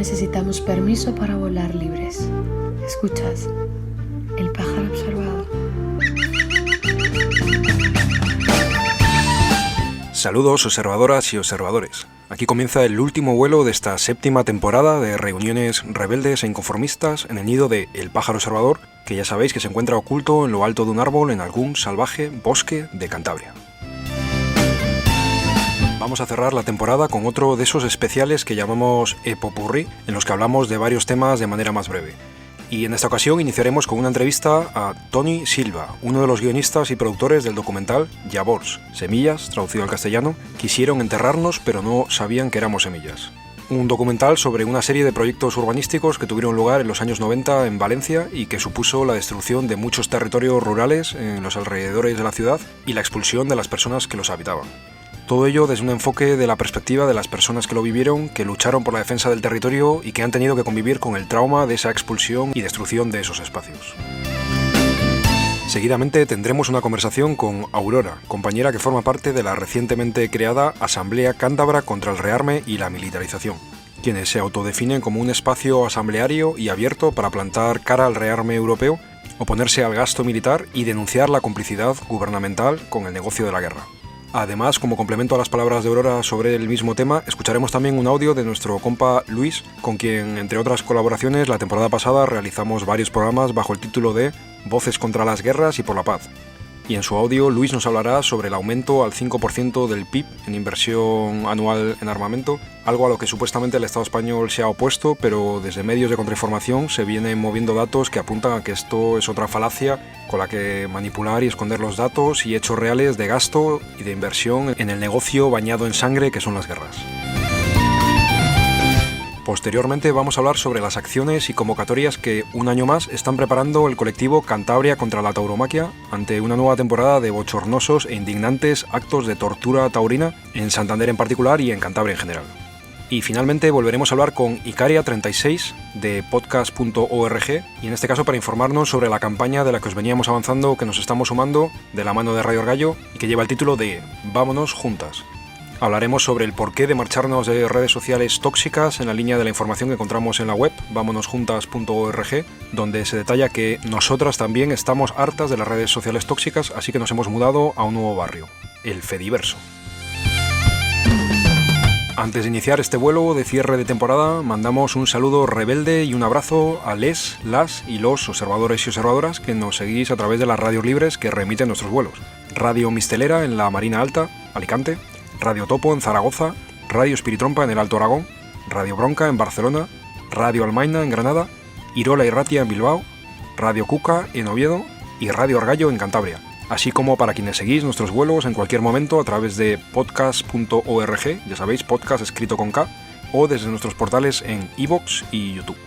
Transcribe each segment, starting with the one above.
necesitamos permiso para volar libres. ¿Escuchas? El pájaro observador. Saludos observadoras y observadores. Aquí comienza el último vuelo de esta séptima temporada de reuniones rebeldes e inconformistas en el nido de El pájaro observador, que ya sabéis que se encuentra oculto en lo alto de un árbol en algún salvaje bosque de Cantabria. Vamos a cerrar la temporada con otro de esos especiales que llamamos Epopurrí, en los que hablamos de varios temas de manera más breve. Y en esta ocasión iniciaremos con una entrevista a Toni Silva, uno de los guionistas y productores del documental Llavors, semillas, traducido al castellano, quisieron enterrarnos pero no sabían que éramos semillas. Un documental sobre una serie de proyectos urbanísticos que tuvieron lugar en los años 90 en Valencia y que supuso la destrucción de muchos territorios rurales en los alrededores de la ciudad y la expulsión de las personas que los habitaban. Todo ello desde un enfoque de la perspectiva de las personas que lo vivieron, que lucharon por la defensa del territorio y que han tenido que convivir con el trauma de esa expulsión y destrucción de esos espacios. Seguidamente tendremos una conversación con Aurora, compañera que forma parte de la recientemente creada Asamblea Cántabra contra el Rearme y la Militarización, quienes se autodefinen como un espacio asambleario y abierto para plantar cara al rearme europeo, oponerse al gasto militar y denunciar la complicidad gubernamental con el negocio de la guerra. Además, como complemento a las palabras de Aurora sobre el mismo tema, escucharemos también un audio de nuestro compa Luis, con quien, entre otras colaboraciones, la temporada pasada realizamos varios programas bajo el título de Voces contra las guerras y por la paz. Y en su audio, Luis nos hablará sobre el aumento al 5% del PIB en inversión anual en armamento, algo a lo que supuestamente el Estado español se ha opuesto, pero desde medios de contrainformación se vienen moviendo datos que apuntan a que esto es otra falacia con la que manipular y esconder los datos y hechos reales de gasto y de inversión en el negocio bañado en sangre que son las guerras. Posteriormente vamos a hablar sobre las acciones y convocatorias que un año más están preparando el colectivo Cantabria contra la tauromaquia ante una nueva temporada de bochornosos e indignantes actos de tortura taurina en Santander en particular y en Cantabria en general. Y finalmente volveremos a hablar con Icaria36 de podcast.org y en este caso para informarnos sobre la campaña de la que os veníamos avanzando que nos estamos sumando de la mano de Radio Orgallo y que lleva el título de Vámonos juntas. Hablaremos sobre el porqué de marcharnos de redes sociales tóxicas en la línea de la información que encontramos en la web vámonosjuntas.org, donde se detalla que nosotras también estamos hartas de las redes sociales tóxicas, así que nos hemos mudado a un nuevo barrio, el Fediverso. Antes de iniciar este vuelo de cierre de temporada, mandamos un saludo rebelde y un abrazo a las y los observadores y observadoras que nos seguís a través de las radios libres que remiten nuestros vuelos. Radio Mistelera en la Marina Alta, Alicante, Radio Topo en Zaragoza, Radio Espiritrompa en el Alto Aragón, Radio Bronca en Barcelona, Radio Almaina en Granada, Irola y Ratia en Bilbao, Radio Cuca en Oviedo y Radio Orgallo en Cantabria, así como para quienes seguís nuestros vuelos en cualquier momento a través de podcast.org, ya sabéis, podcast escrito con K, o desde nuestros portales en iVoox y YouTube.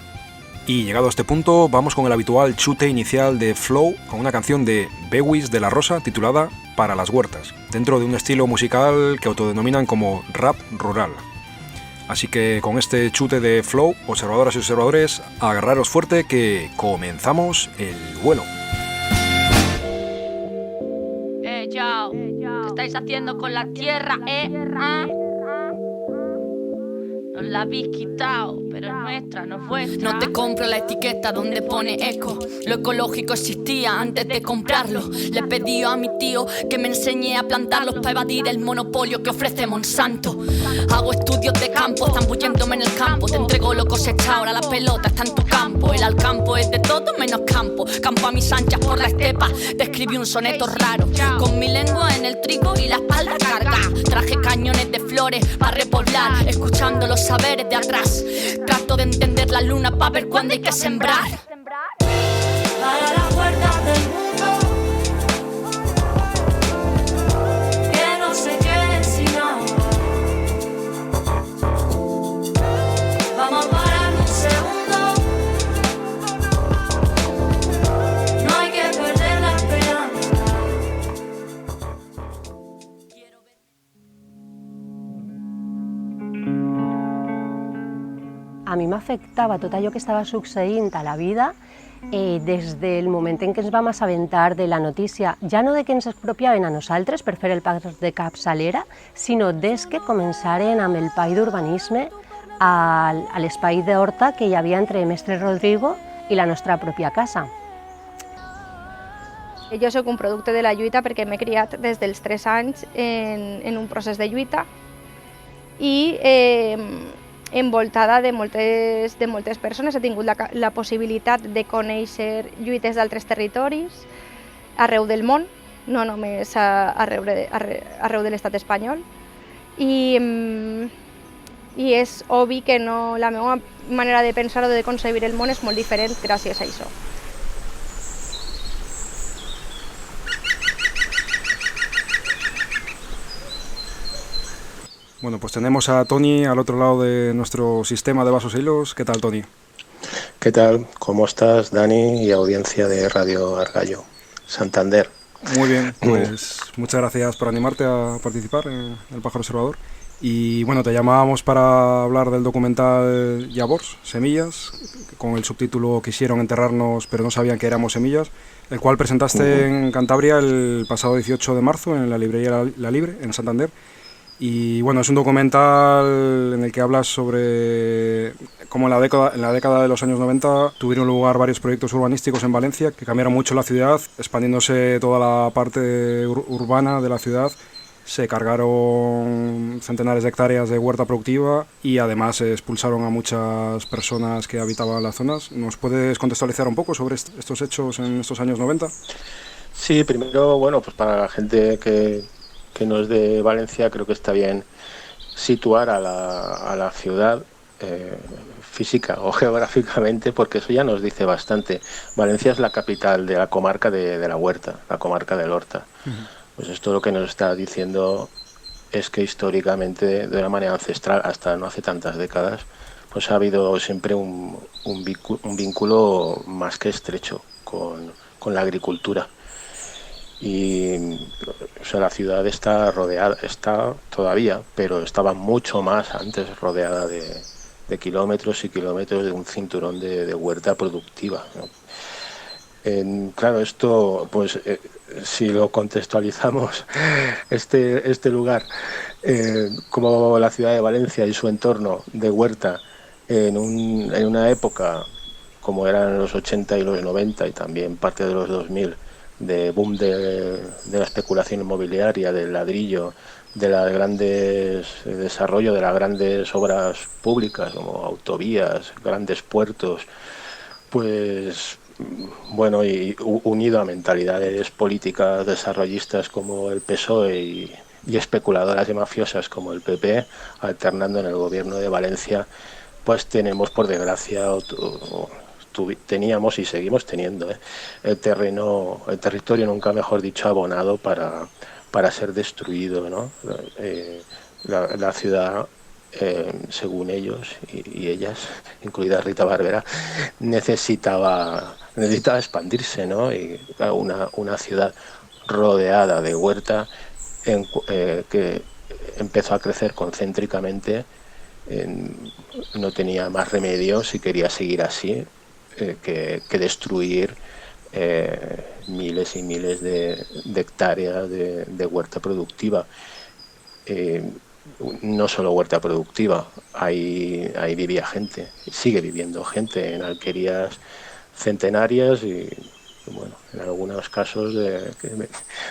Y llegado a este punto, vamos con el habitual chute inicial de Flow con una canción de Bewis de la Rosa titulada Para las huertas, dentro de un estilo musical que autodenominan como rap rural. Así que con este chute de Flow, observadoras y observadores, agarraros fuerte que comenzamos el vuelo. Yo, ¿qué estáis haciendo con la tierra, Nos la habéis quitado, pero es nuestra, no es vuestra. No te compro la etiqueta donde pone eco. Lo ecológico existía antes de comprarlo. Le pedí a mi tío que me enseñe a plantarlos para evadir el monopolio que ofrece Monsanto. Hago estudios de campo, zambulléndome en el campo. Te entrego lo cosechado, ahora la pelota está en tu campo. El al campo es de todo menos campo. Campo a mis anchas por la estepa. Te escribí un soneto raro, con mi lengua en el trigo y la espalda cargada. Traje cañones de flores para repoblar, escuchando los saberes de atrás. Trato de entender la luna para ver cuándo hay que sembrar. Para las puertas del mundo, que no se queden sin agua. Vamos a parar un segundo, no hay que perder la esperanza. A mi m'afectava tot allò que estava succeint a la vida des del moment en què ens vam assabentar de la notícia, ja no de que ens expropiaven a nosaltres per fer el pas de capçalera, sinó des que començaren amb el pla d'urbanisme a l'espai d'horta que hi havia entre Mestre Rodrigo i la nostra pròpia casa. Jo sóc un producte de la lluita perquè m'he criat des dels 3 anys en un procés de lluita i envoltada de moltes persones. He tingut la possibilitat de conèixer lluites d'altres territoris arreu del món, no només arreu de l'estat espanyol. I és obvi que la meva manera de pensar o de concebir el món és molt diferent gràcies a això. Bueno, pues tenemos a Toni al otro lado de nuestro sistema de vasos e hilos. ¿Qué tal, Toni? ¿Qué tal? ¿Cómo estás, Dani y audiencia de Radio Argallo, Santander? Muy bien, pues muchas gracias por animarte a participar en El Pájaro Observador. Y bueno, te llamábamos para hablar del documental Llavors, Semillas, con el subtítulo Quisieron enterrarnos pero no sabían que éramos semillas, el cual presentaste en Cantabria el pasado 18 de marzo en la librería La Libre, en Santander. Y bueno, es un documental en el que hablas sobre cómo en la década de los años 90 tuvieron lugar varios proyectos urbanísticos en Valencia que cambiaron mucho la ciudad, expandiéndose toda la parte urbana de la ciudad. Se cargaron centenares de hectáreas de huerta productiva y además expulsaron a muchas personas que habitaban las zonas. ¿Nos puedes contextualizar un poco sobre estos hechos en estos años 90? Sí, primero, bueno, pues para la gente que no es de Valencia, creo que está bien situar a la ciudad física o geográficamente, porque eso ya nos dice bastante. Valencia es la capital de la comarca de la Huerta, la comarca del Horta. Pues esto lo que nos está diciendo es que históricamente, de una manera ancestral, hasta no hace tantas décadas, pues ha habido siempre un vínculo más que estrecho con la agricultura. Y o sea, la ciudad está rodeada, está todavía, pero estaba mucho más antes rodeada de kilómetros y kilómetros de un cinturón de huerta productiva, ¿no? Claro, esto, pues si lo contextualizamos, este lugar, como la ciudad de Valencia y su entorno de huerta, en una época como eran los 80 y los 90 y también parte de los 2000, de boom de la especulación inmobiliaria, del ladrillo, de las grandes desarrollo de las grandes obras públicas como autovías, grandes puertos, pues bueno, y unido a mentalidades políticas desarrollistas como el PSOE y especuladoras y mafiosas como el PP, alternando en el gobierno de Valencia, pues tenemos, por desgracia, teníamos y seguimos teniendo el territorio, nunca mejor dicho, abonado para ser destruido, ¿no? La ciudad, según ellos y ellas, incluida Rita Barberá, necesitaba expandirse, ¿no? Y una ciudad rodeada de huerta que empezó a crecer concéntricamente, no tenía más remedio, si quería seguir así, que destruir miles y miles de hectáreas de huerta productiva. No solo huerta productiva, ahí vivía gente, sigue viviendo gente en alquerías centenarias y bueno, en algunos casos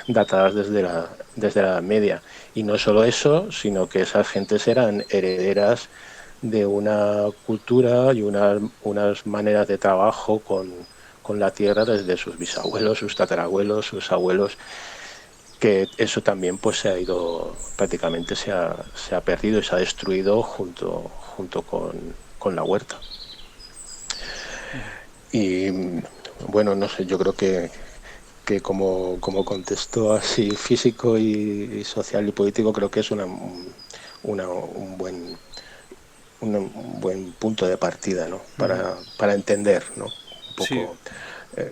datadas desde la Edad Media. Y no solo eso, sino que esas gentes eran herederas de una cultura y unas maneras de trabajo con la tierra desde sus bisabuelos, sus tatarabuelos, sus abuelos, que eso también pues se ha ido, prácticamente se ha perdido y se ha destruido junto con la huerta. Y bueno, no sé, yo creo que como contexto así físico y social y político, creo que es un buen punto de partida, ¿no? Para entender, ¿no? Un poco, sí.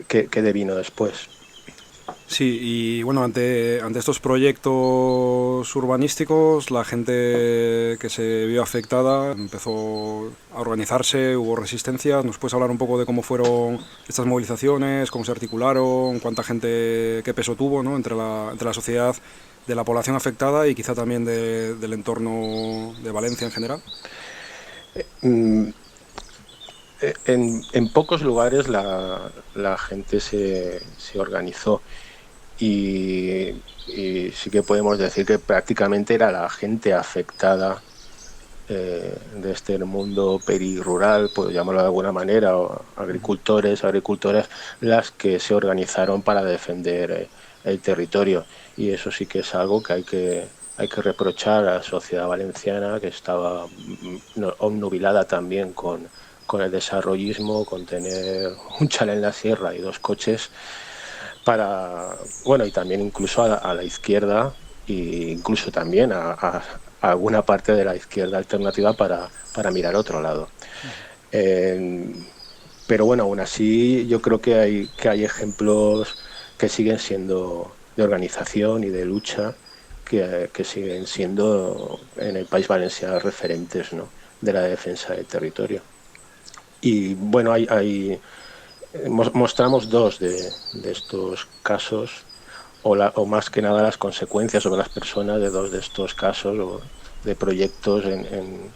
qué devino después. Sí, y bueno, ante estos proyectos urbanísticos, la gente que se vio afectada empezó a organizarse, hubo resistencia. ¿Nos puedes hablar un poco de cómo fueron estas movilizaciones, cómo se articularon, cuánta gente, qué peso tuvo, ¿no? entre la sociedad, de la población afectada y quizá también del entorno de Valencia en general? En pocos lugares la gente se organizó y sí que podemos decir que prácticamente era la gente afectada de este mundo perirural, por llamarlo de alguna manera, o agricultoras, las que se organizaron para defender el territorio. Y eso sí que es algo que hay que reprochar a la sociedad valenciana, que estaba obnubilada también con el desarrollismo, con tener un chalet en la sierra y 2 coches y también incluso a la izquierda, e incluso también a alguna parte de la izquierda alternativa para mirar a otro lado. Pero bueno, aún así yo creo que hay ejemplos que siguen siendo de organización y de lucha, que siguen siendo en el País Valenciano referentes, ¿no?, de la defensa del territorio. Y bueno, mostramos 2 de estos casos, o más que nada las consecuencias sobre las personas de 2 de estos casos o de proyectos en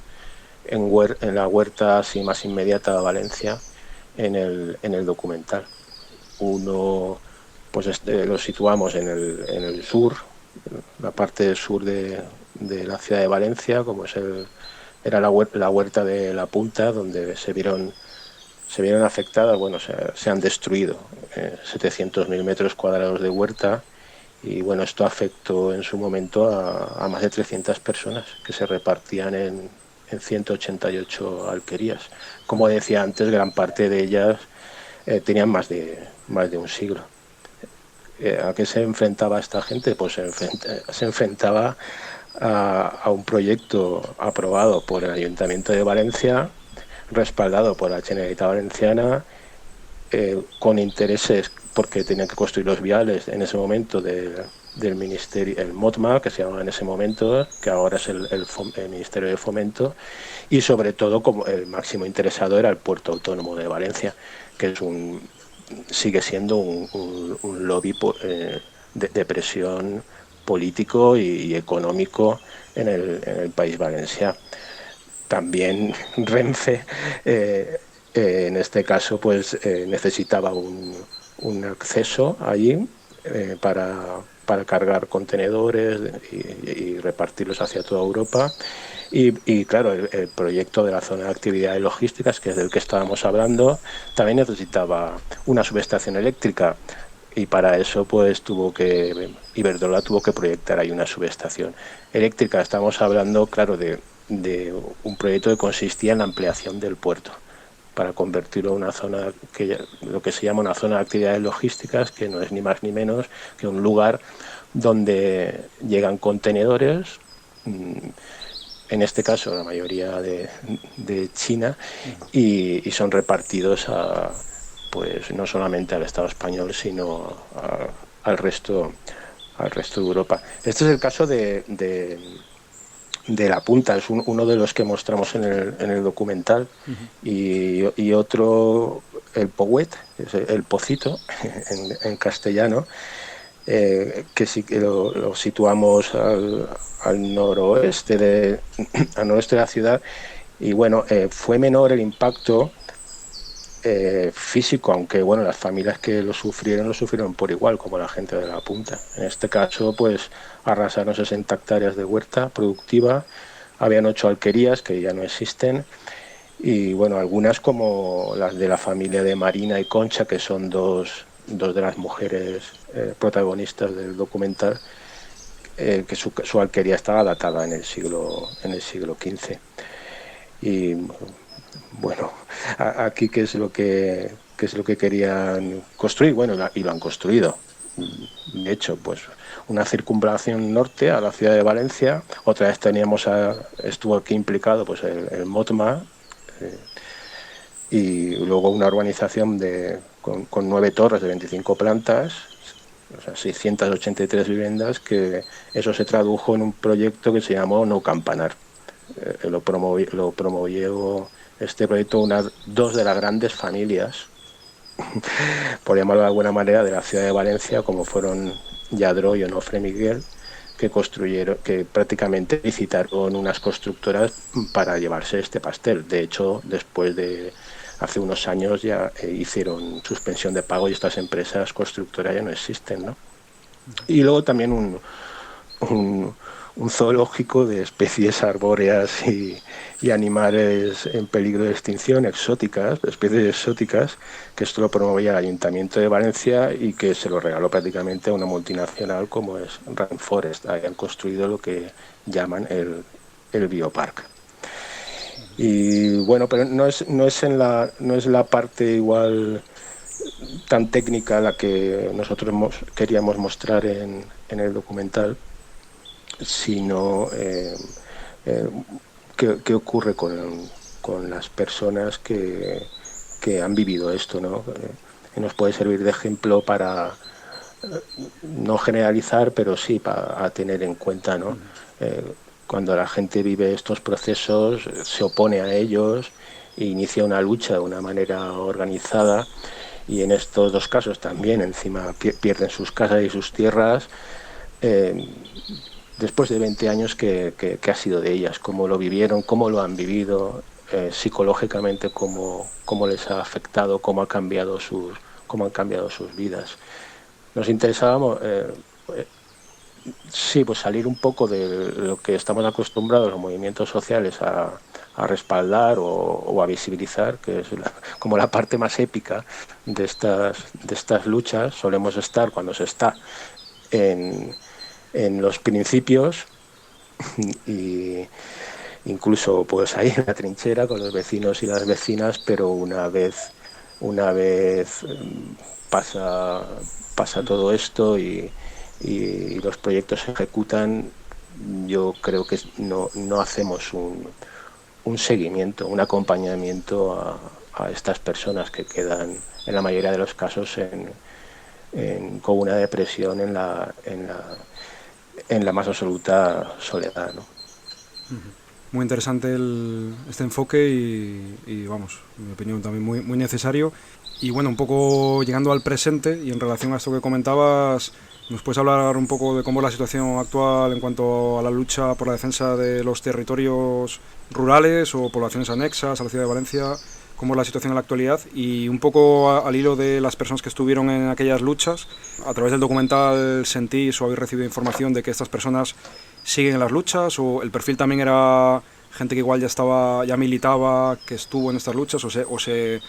la huerta así más inmediata de Valencia en el documental. Uno, pues lo situamos en el sur, la parte sur de la ciudad de Valencia, como era la huerta de La Punta, donde se vieron afectadas, se han destruido 700.000 metros cuadrados de huerta, y bueno, esto afectó en su momento a más de 300 personas que se repartían en 188 alquerías. Como decía antes, gran parte de ellas tenían más de un siglo. ¿A qué se enfrentaba esta gente? Pues se enfrentaba a un proyecto aprobado por el Ayuntamiento de Valencia, respaldado por la Generalitat Valenciana, con intereses, porque tenían que construir los viales en ese momento del ministerio, el MOTMA, que se llamaba en ese momento, que ahora es el Ministerio de Fomento, y sobre todo como el máximo interesado era el Puerto Autónomo de Valencia, que sigue siendo un lobby de presión político y económico en el País Valenciano. También Renfe, en este caso, pues necesitaba un acceso allí para cargar contenedores y repartirlos hacia toda Europa. Y claro, el proyecto de la zona de actividades logísticas, que es del que estábamos hablando, también necesitaba una subestación eléctrica, y para eso pues Iberdrola tuvo que proyectar ahí una subestación eléctrica. Estamos hablando, claro, de un proyecto que consistía en la ampliación del puerto para convertirlo en una zona lo que se llama una zona de actividades logísticas, que no es ni más ni menos que un lugar donde llegan contenedores, en este caso la mayoría de China, y son repartidos pues no solamente al Estado español, sino al resto de Europa. Este es el caso de La Punta, es uno de los que mostramos en el documental. Y otro, el Pouet, el Pocito en castellano, que sí que lo situamos al noroeste de la ciudad. Y bueno, fue menor el impacto físico, aunque bueno, las familias que lo sufrieron por igual, como la gente de La Punta. En este caso, pues arrasaron 60 hectáreas de huerta productiva, habían 8 alquerías que ya no existen, y bueno, algunas como las de la familia de Marina y Concha, que son dos de las mujeres protagonistas del documental, que su alquería estaba datada en el siglo XV. Y bueno, aquí qué es lo que querían construir, bueno, y lo han construido. De hecho, pues una circunvalación norte a la ciudad de Valencia. Otra vez estuvo aquí implicado pues el MOTMA, y luego una urbanización con 9 torres de 25 plantas, o sea, 683 viviendas, que eso se tradujo en un proyecto que se llamó No Campanar. Lo promovió este proyecto dos de las grandes familias, por llamarlo de alguna manera, de la ciudad de Valencia, como fueron Lladró y Onofre Miguel, que prácticamente licitaron unas constructoras para llevarse este pastel. De hecho, hace unos años ya hicieron suspensión de pago y estas empresas constructoras ya no existen, ¿no? Y luego también un zoológico de especies arbóreas y animales en peligro de extinción, especies exóticas, que esto lo promovía el Ayuntamiento de Valencia y que se lo regaló prácticamente a una multinacional como es Rainforest. Han construido lo que llaman el Biopark. Y bueno, pero no es la parte igual tan técnica la que nosotros queríamos mostrar en el documental, sino qué ocurre con las personas que han vivido esto, ¿no? Nos puede servir de ejemplo para no generalizar, pero sí para tener en cuenta, ¿no? Cuando la gente vive estos procesos, se opone a ellos e inicia una lucha de una manera organizada, y en estos dos casos también encima pierden sus casas y sus tierras, después de 20 años que ha sido de ellas, cómo lo vivieron, cómo lo han vivido, psicológicamente cómo les ha afectado, cómo han cambiado sus vidas. Nos interesábamos sí, pues salir un poco de lo que estamos acostumbrados los movimientos sociales a respaldar o a visibilizar, que es como la parte más épica de estas luchas. Solemos estar, cuando se está en los principios, y incluso pues ahí en la trinchera con los vecinos y las vecinas, pero una vez pasa todo esto y los proyectos se ejecutan, yo creo que no hacemos un seguimiento, un acompañamiento a estas personas que quedan en la mayoría de los casos con una depresión en la más absoluta soledad, ¿no? Muy interesante este enfoque y vamos, en mi opinión también muy, muy necesario. Y bueno, un poco llegando al presente y en relación a esto que comentabas, ¿nos puedes hablar un poco de cómo es la situación actual en cuanto a la lucha por la defensa de los territorios rurales o poblaciones anexas a la ciudad de Valencia? ¿Cómo es la situación en la actualidad? Y un poco al hilo de las personas que estuvieron en aquellas luchas, a través del documental ¿sentís o habéis recibido información de que estas personas siguen en las luchas, o el perfil también era gente que igual ya militaba, que estuvo en estas luchas, o se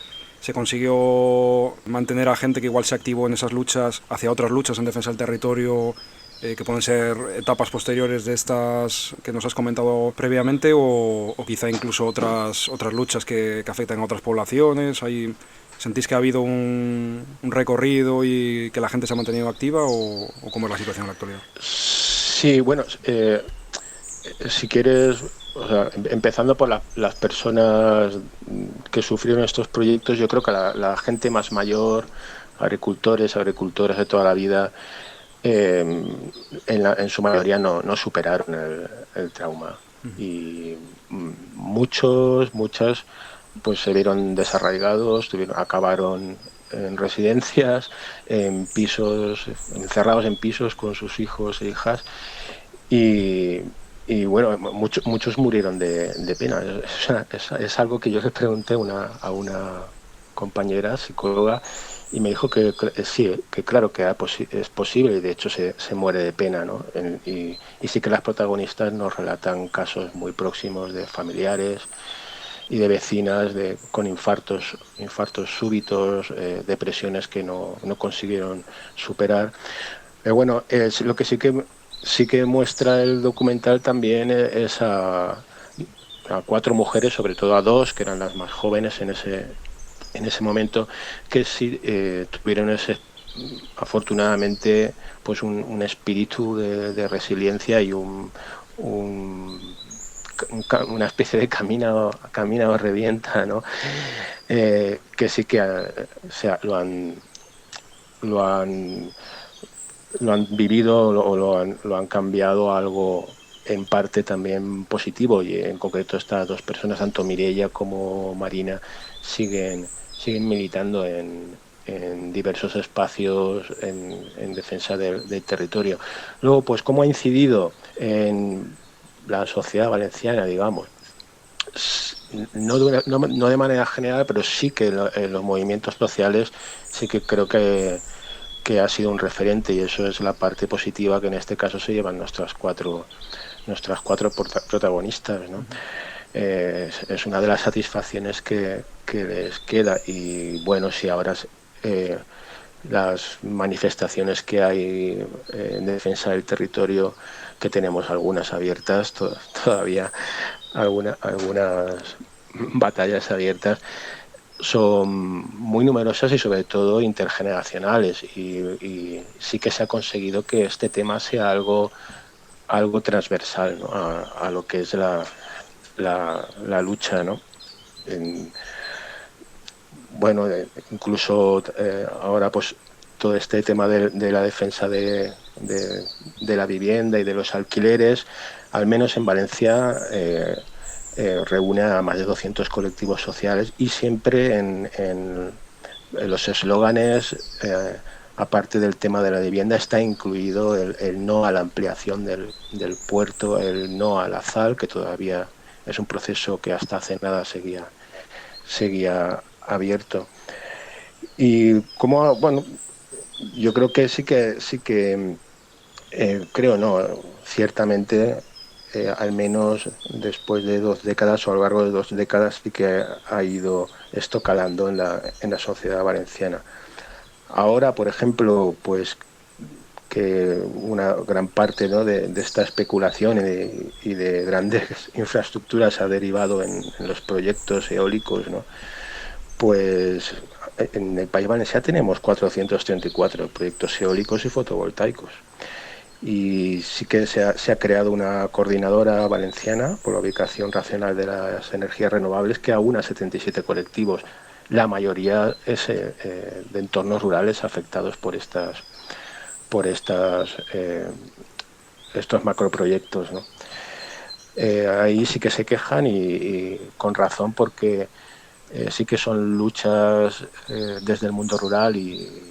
consiguió mantener a gente que igual se activó en esas luchas hacia otras luchas en defensa del territorio, que pueden ser etapas posteriores de estas que nos has comentado previamente, o quizá incluso otras luchas que afectan a otras poblaciones? ¿Sentís que ha habido un recorrido y que la gente se ha mantenido activa, o cómo es la situación en la actualidad? Sí, bueno, si quieres, o sea, empezando por las personas que sufrieron estos proyectos, yo creo que la gente más mayor, agricultores, agricultoras de toda la vida, en su mayoría no superaron el trauma. Y muchas pues se vieron desarraigados, acabaron en residencias, en pisos, encerrados en pisos con sus hijos e hijas, y bueno, muchos murieron de pena. Es algo que yo le pregunté a una compañera psicóloga, y me dijo que sí, que claro que es posible, y de hecho se muere de pena, ¿no? Y sí que las protagonistas nos relatan casos muy próximos de familiares y de vecinas con infartos súbitos, depresiones que no consiguieron superar. Pero bueno, lo que sí que muestra el documental también es a 4 mujeres, sobre todo a 2, que eran las más jóvenes en ese momento, que sí tuvieron afortunadamente pues un espíritu de resiliencia y una especie de camino revienta, ¿no? Que sí que lo han vivido o lo han cambiado a algo en parte también positivo, y en concreto estas 2 personas, tanto Mireia como Marina, siguen militando en en diversos espacios en defensa del territorio. Luego, pues cómo ha incidido en la sociedad valenciana, digamos, no de manera general, pero sí que en los movimientos sociales sí que creo que ha sido un referente, y eso es la parte positiva que en este caso se llevan nuestras cuatro protagonistas, ¿no? Es una de las satisfacciones que les queda. Y bueno, si ahora las manifestaciones que hay en defensa del territorio, que tenemos algunas abiertas, todavía algunas batallas abiertas, son muy numerosas y sobre todo intergeneracionales, y sí que se ha conseguido que este tema sea algo transversal, ¿no? a lo que es la lucha, ¿no? Bueno, incluso ahora pues todo este tema de la defensa de la vivienda y de los alquileres, al menos en Valencia, reúne a más de 200 colectivos sociales, y siempre en los eslóganes, aparte del tema de la vivienda, está incluido el no a la ampliación del puerto, el no a la ZAL, que todavía es un proceso que hasta hace nada seguía abierto. Y como, bueno, yo creo que sí que creo, no, ciertamente, al menos después de 2 décadas, o a lo largo de 2 décadas, sí que ha ido esto calando en la sociedad valenciana. Ahora, por ejemplo, pues que una gran parte, ¿no?, de esta especulación y de grandes infraestructuras ha derivado en los proyectos eólicos, ¿no? Pues en el País Valenciano tenemos 434 proyectos eólicos y fotovoltaicos. Y sí que se ha creado una coordinadora valenciana por la ubicación racional de las energías renovables, que aúna 77 colectivos. La mayoría es de entornos rurales afectados por estos macroproyectos, ¿no? Ahí sí que se quejan, y con razón, porque sí que son luchas desde el mundo rural y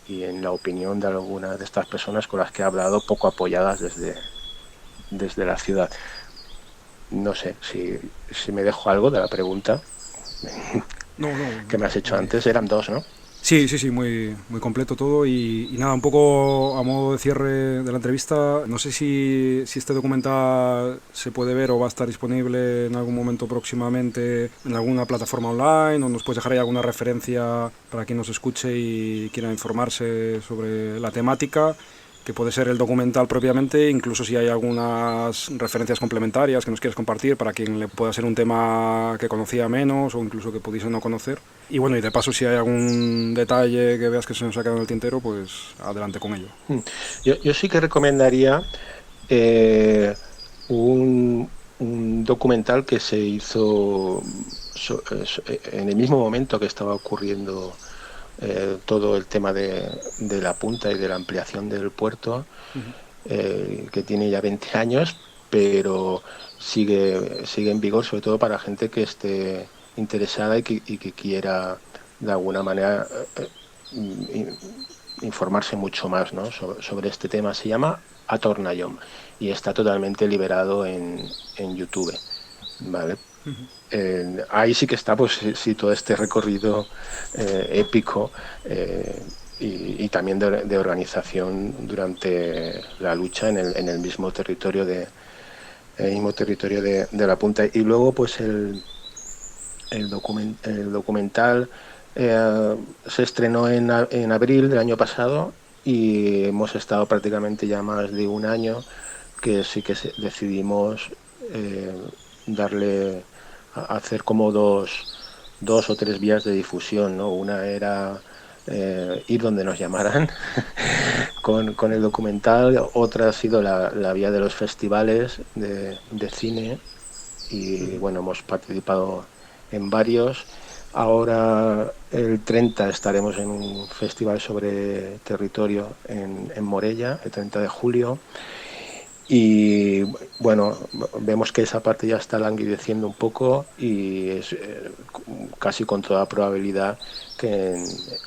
en la opinión de algunas de estas personas con las que he hablado, poco apoyadas desde la ciudad. No sé si me dejo algo de la pregunta que me has hecho antes. Eran 2, ¿no? Sí, muy completo todo, y nada, un poco a modo de cierre de la entrevista, no sé si este documental se puede ver o va a estar disponible en algún momento próximamente en alguna plataforma online, o nos puedes dejar ahí alguna referencia para quien nos escuche y quiera informarse sobre la temática, que puede ser el documental propiamente, incluso si hay algunas referencias complementarias que nos quieras compartir para quien le pueda ser un tema que conocía menos o incluso que pudiese no conocer. Y bueno, y de paso, si hay algún detalle que veas que se nos ha quedado en el tintero, pues adelante con ello. Yo sí que recomendaría un documental que se hizo en el mismo momento que estaba ocurriendo todo el tema de la punta y de la ampliación del puerto, que tiene ya 20 años, pero sigue en vigor, sobre todo para gente que esté interesada y que quiera de alguna manera informarse mucho más, ¿no?, sobre este tema. Se llama A Tornallom y está totalmente liberado en YouTube, ¿vale? Ahí sí que está, pues sí, todo este recorrido épico y también de organización durante la lucha en el mismo territorio de la punta. Y luego, pues el documental se estrenó en abril del año pasado, y hemos estado prácticamente ya más de un año que sí que decidimos hacer como dos o tres vías de difusión, ¿no? Una era ir donde nos llamaran con el documental, otra ha sido la vía de los festivales de cine, y bueno, hemos participado en varios. Ahora el 30 estaremos en un festival sobre territorio en Morella, el 30 de julio. Y bueno, vemos que esa parte ya está languideciendo un poco y es casi con toda probabilidad que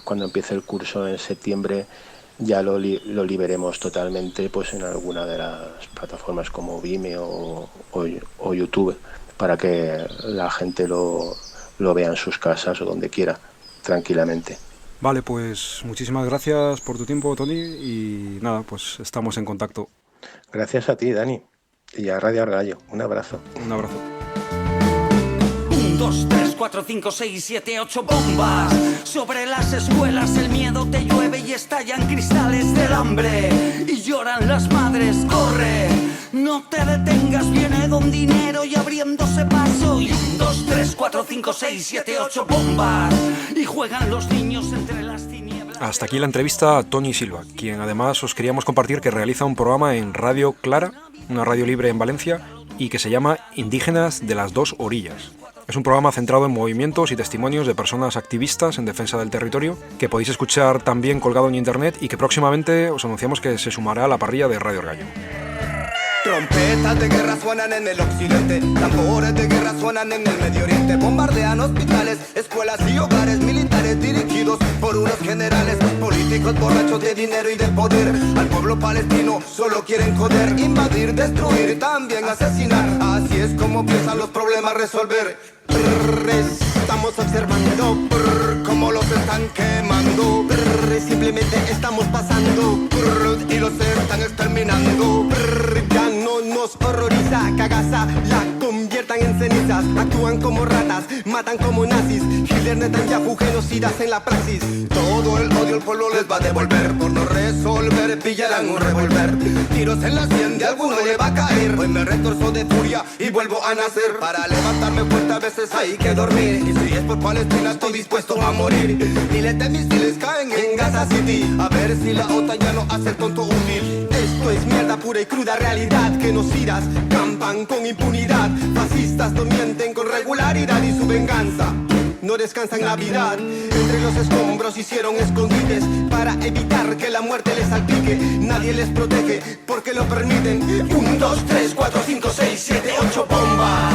cuando empiece el curso en septiembre ya lo liberemos totalmente pues en alguna de las plataformas como Vimeo o YouTube, para que la gente lo vea en sus casas o donde quiera, tranquilamente. Vale, pues muchísimas gracias por tu tiempo, Toni, y nada, pues estamos en contacto. Gracias a ti, Dani, y a Radio Argallo. Un abrazo. Un abrazo. 1, 2, 3, 4, 5, 6, 7, 8 bombas. Sobre las escuelas el miedo te llueve y estallan cristales del hambre. Y lloran las madres, corre, no te detengas, viene don dinero y abriéndose paso. Y 1, 2, 3, 4, 5, 6, 7, 8 bombas. Y juegan los niños entre las tinieblas. Hasta aquí la entrevista a Toni Silva, quien además os queríamos compartir que realiza un programa en Radio Clara, una radio libre en Valencia, y que se llama Indígenas de las Dos Orillas. Es un programa centrado en movimientos y testimonios de personas activistas en defensa del territorio, que podéis escuchar también colgado en internet y que próximamente os anunciamos que se sumará a la parrilla de Radio Argallo. Trompetas de guerra suenan en el occidente, tambores de guerra suenan en el Medio Oriente, bombardean hospitales, escuelas y hogares militares dirigidos por unos generales, políticos borrachos de dinero y de poder. Al pueblo palestino solo quieren joder, invadir, destruir, también asesinar. Así es como piensan los problemas resolver. Estamos observando cómo los están quemando. Simplemente estamos pasando y los están exterminando. Ya no nos horroriza, cagaza, la conviertan en cenizas. Actúan como ratas, matan como nazis. Hitler, Netanyahu, genocidas en la praxis. Todo el odio al pueblo les va a devolver. Por no resolver pillarán un revólver. Tiros en la sien de alguno le va a caer. Hoy me retorzo de furia y vuelvo a nacer. Para levantarme fuerte a veces hay que dormir. Y si es por Palestina estoy dispuesto a morir. Miles de misiles caen en Gaza City. A ver si la OTAN ya no hace el tonto útil. Esto es mierda pura y cruda realidad. Genocidas campan con impunidad. Fascistas no mienten con regularidad. Y su venganza no descansa en Navidad. Entre los escombros hicieron escondites para evitar que la muerte les salpique. Nadie les protege porque lo permiten. 1, 2, 3, 4, 5, 6, 7, 8 bombas.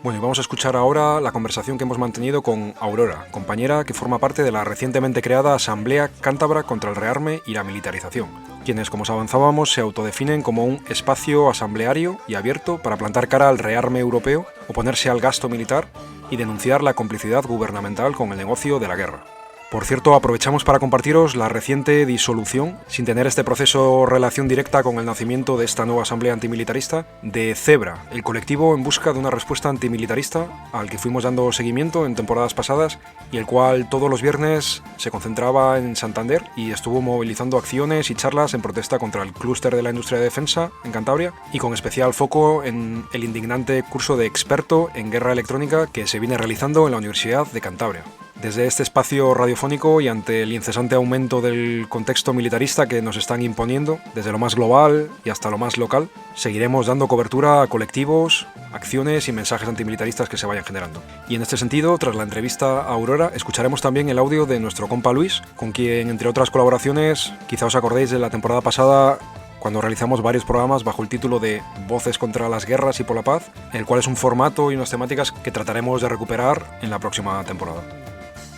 Bueno, y vamos a escuchar ahora la conversación que hemos mantenido con Aurora, compañera que forma parte de la recientemente creada Asamblea Cántabra contra el Rearme y la Militarización, quienes, como os avanzábamos, se autodefinen como un espacio asambleario y abierto para plantar cara al rearme europeo, oponerse al gasto militar y denunciar la complicidad gubernamental con el negocio de la guerra. Por cierto, aprovechamos para compartiros la reciente disolución, sin tener este proceso relación directa con el nacimiento de esta nueva asamblea antimilitarista, de Zebra, el colectivo en busca de una respuesta antimilitarista al que fuimos dando seguimiento en temporadas pasadas y el cual todos los viernes se concentraba en Santander y estuvo movilizando acciones y charlas en protesta contra el clúster de la industria de defensa en Cantabria y con especial foco en el indignante curso de experto en guerra electrónica que se viene realizando en la Universidad de Cantabria. Desde este espacio radiofónico y ante el incesante aumento del contexto militarista que nos están imponiendo, desde lo más global y hasta lo más local, seguiremos dando cobertura a colectivos, acciones y mensajes antimilitaristas que se vayan generando. Y en este sentido, tras la entrevista a Aurora, escucharemos también el audio de nuestro compa Luis, con quien, entre otras colaboraciones, quizá os acordéis de la temporada pasada, cuando realizamos varios programas bajo el título de Voces contra las guerras y por la paz, el cual es un formato y unas temáticas que trataremos de recuperar en la próxima temporada.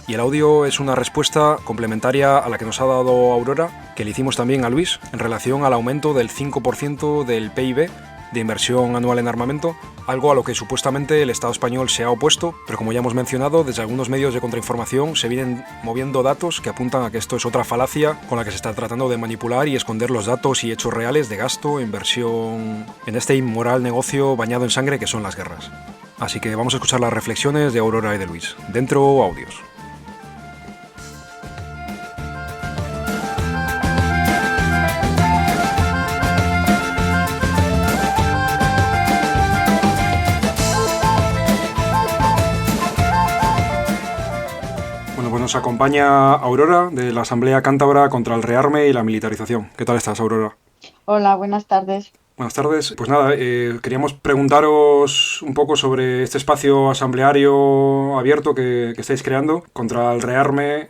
Y el audio es una respuesta complementaria a la que nos ha dado Aurora, que le hicimos también a Luis, en relación al aumento del 5% del PIB de inversión anual en armamento, algo a lo que supuestamente el Estado español se ha opuesto, pero como ya hemos mencionado, desde algunos medios de contrainformación se vienen moviendo datos que apuntan a que esto es otra falacia con la que se está tratando de manipular y esconder los datos y hechos reales de gasto e inversión en este inmoral negocio bañado en sangre que son las guerras. Así que vamos a escuchar las reflexiones de Aurora y de Luis. Dentro audios. Nos acompaña Aurora de la Asamblea Cántabra contra el Rearme y la Militarización. ¿Qué tal estás, Aurora? Hola, buenas tardes. Buenas tardes. Pues nada, queríamos preguntaros un poco sobre este espacio asambleario abierto que estáis creando contra el Rearme,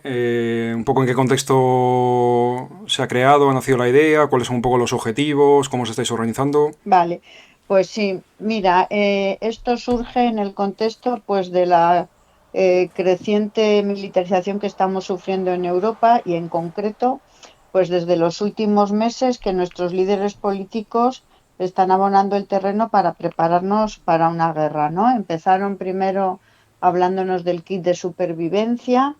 un poco en qué contexto se ha creado, ha nacido la idea? ¿Cuáles son un poco los objetivos? ¿Cómo os estáis organizando? Vale, pues sí, mira, esto surge en el contexto pues de la creciente militarización que estamos sufriendo en Europa y en concreto pues desde los últimos meses que nuestros líderes políticos están abonando el terreno para prepararnos para una guerra, ¿no? Empezaron primero hablándonos del kit de supervivencia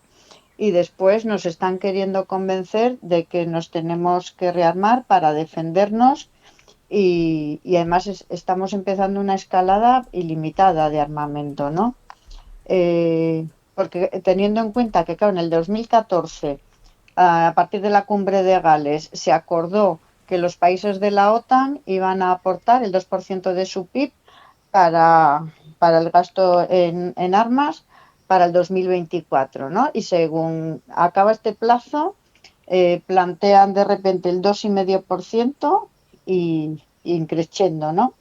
y después nos están queriendo convencer de que nos tenemos que rearmar para defendernos y además estamos empezando una escalada ilimitada de armamento, ¿no? Porque teniendo en cuenta que, claro, en el 2014, a partir de la cumbre de Gales, se acordó que los países de la OTAN iban a aportar el 2% de su PIB para el gasto en armas para el 2024, ¿no? Y según acaba este plazo, plantean de repente el 2,5% y increciendo, ¿no?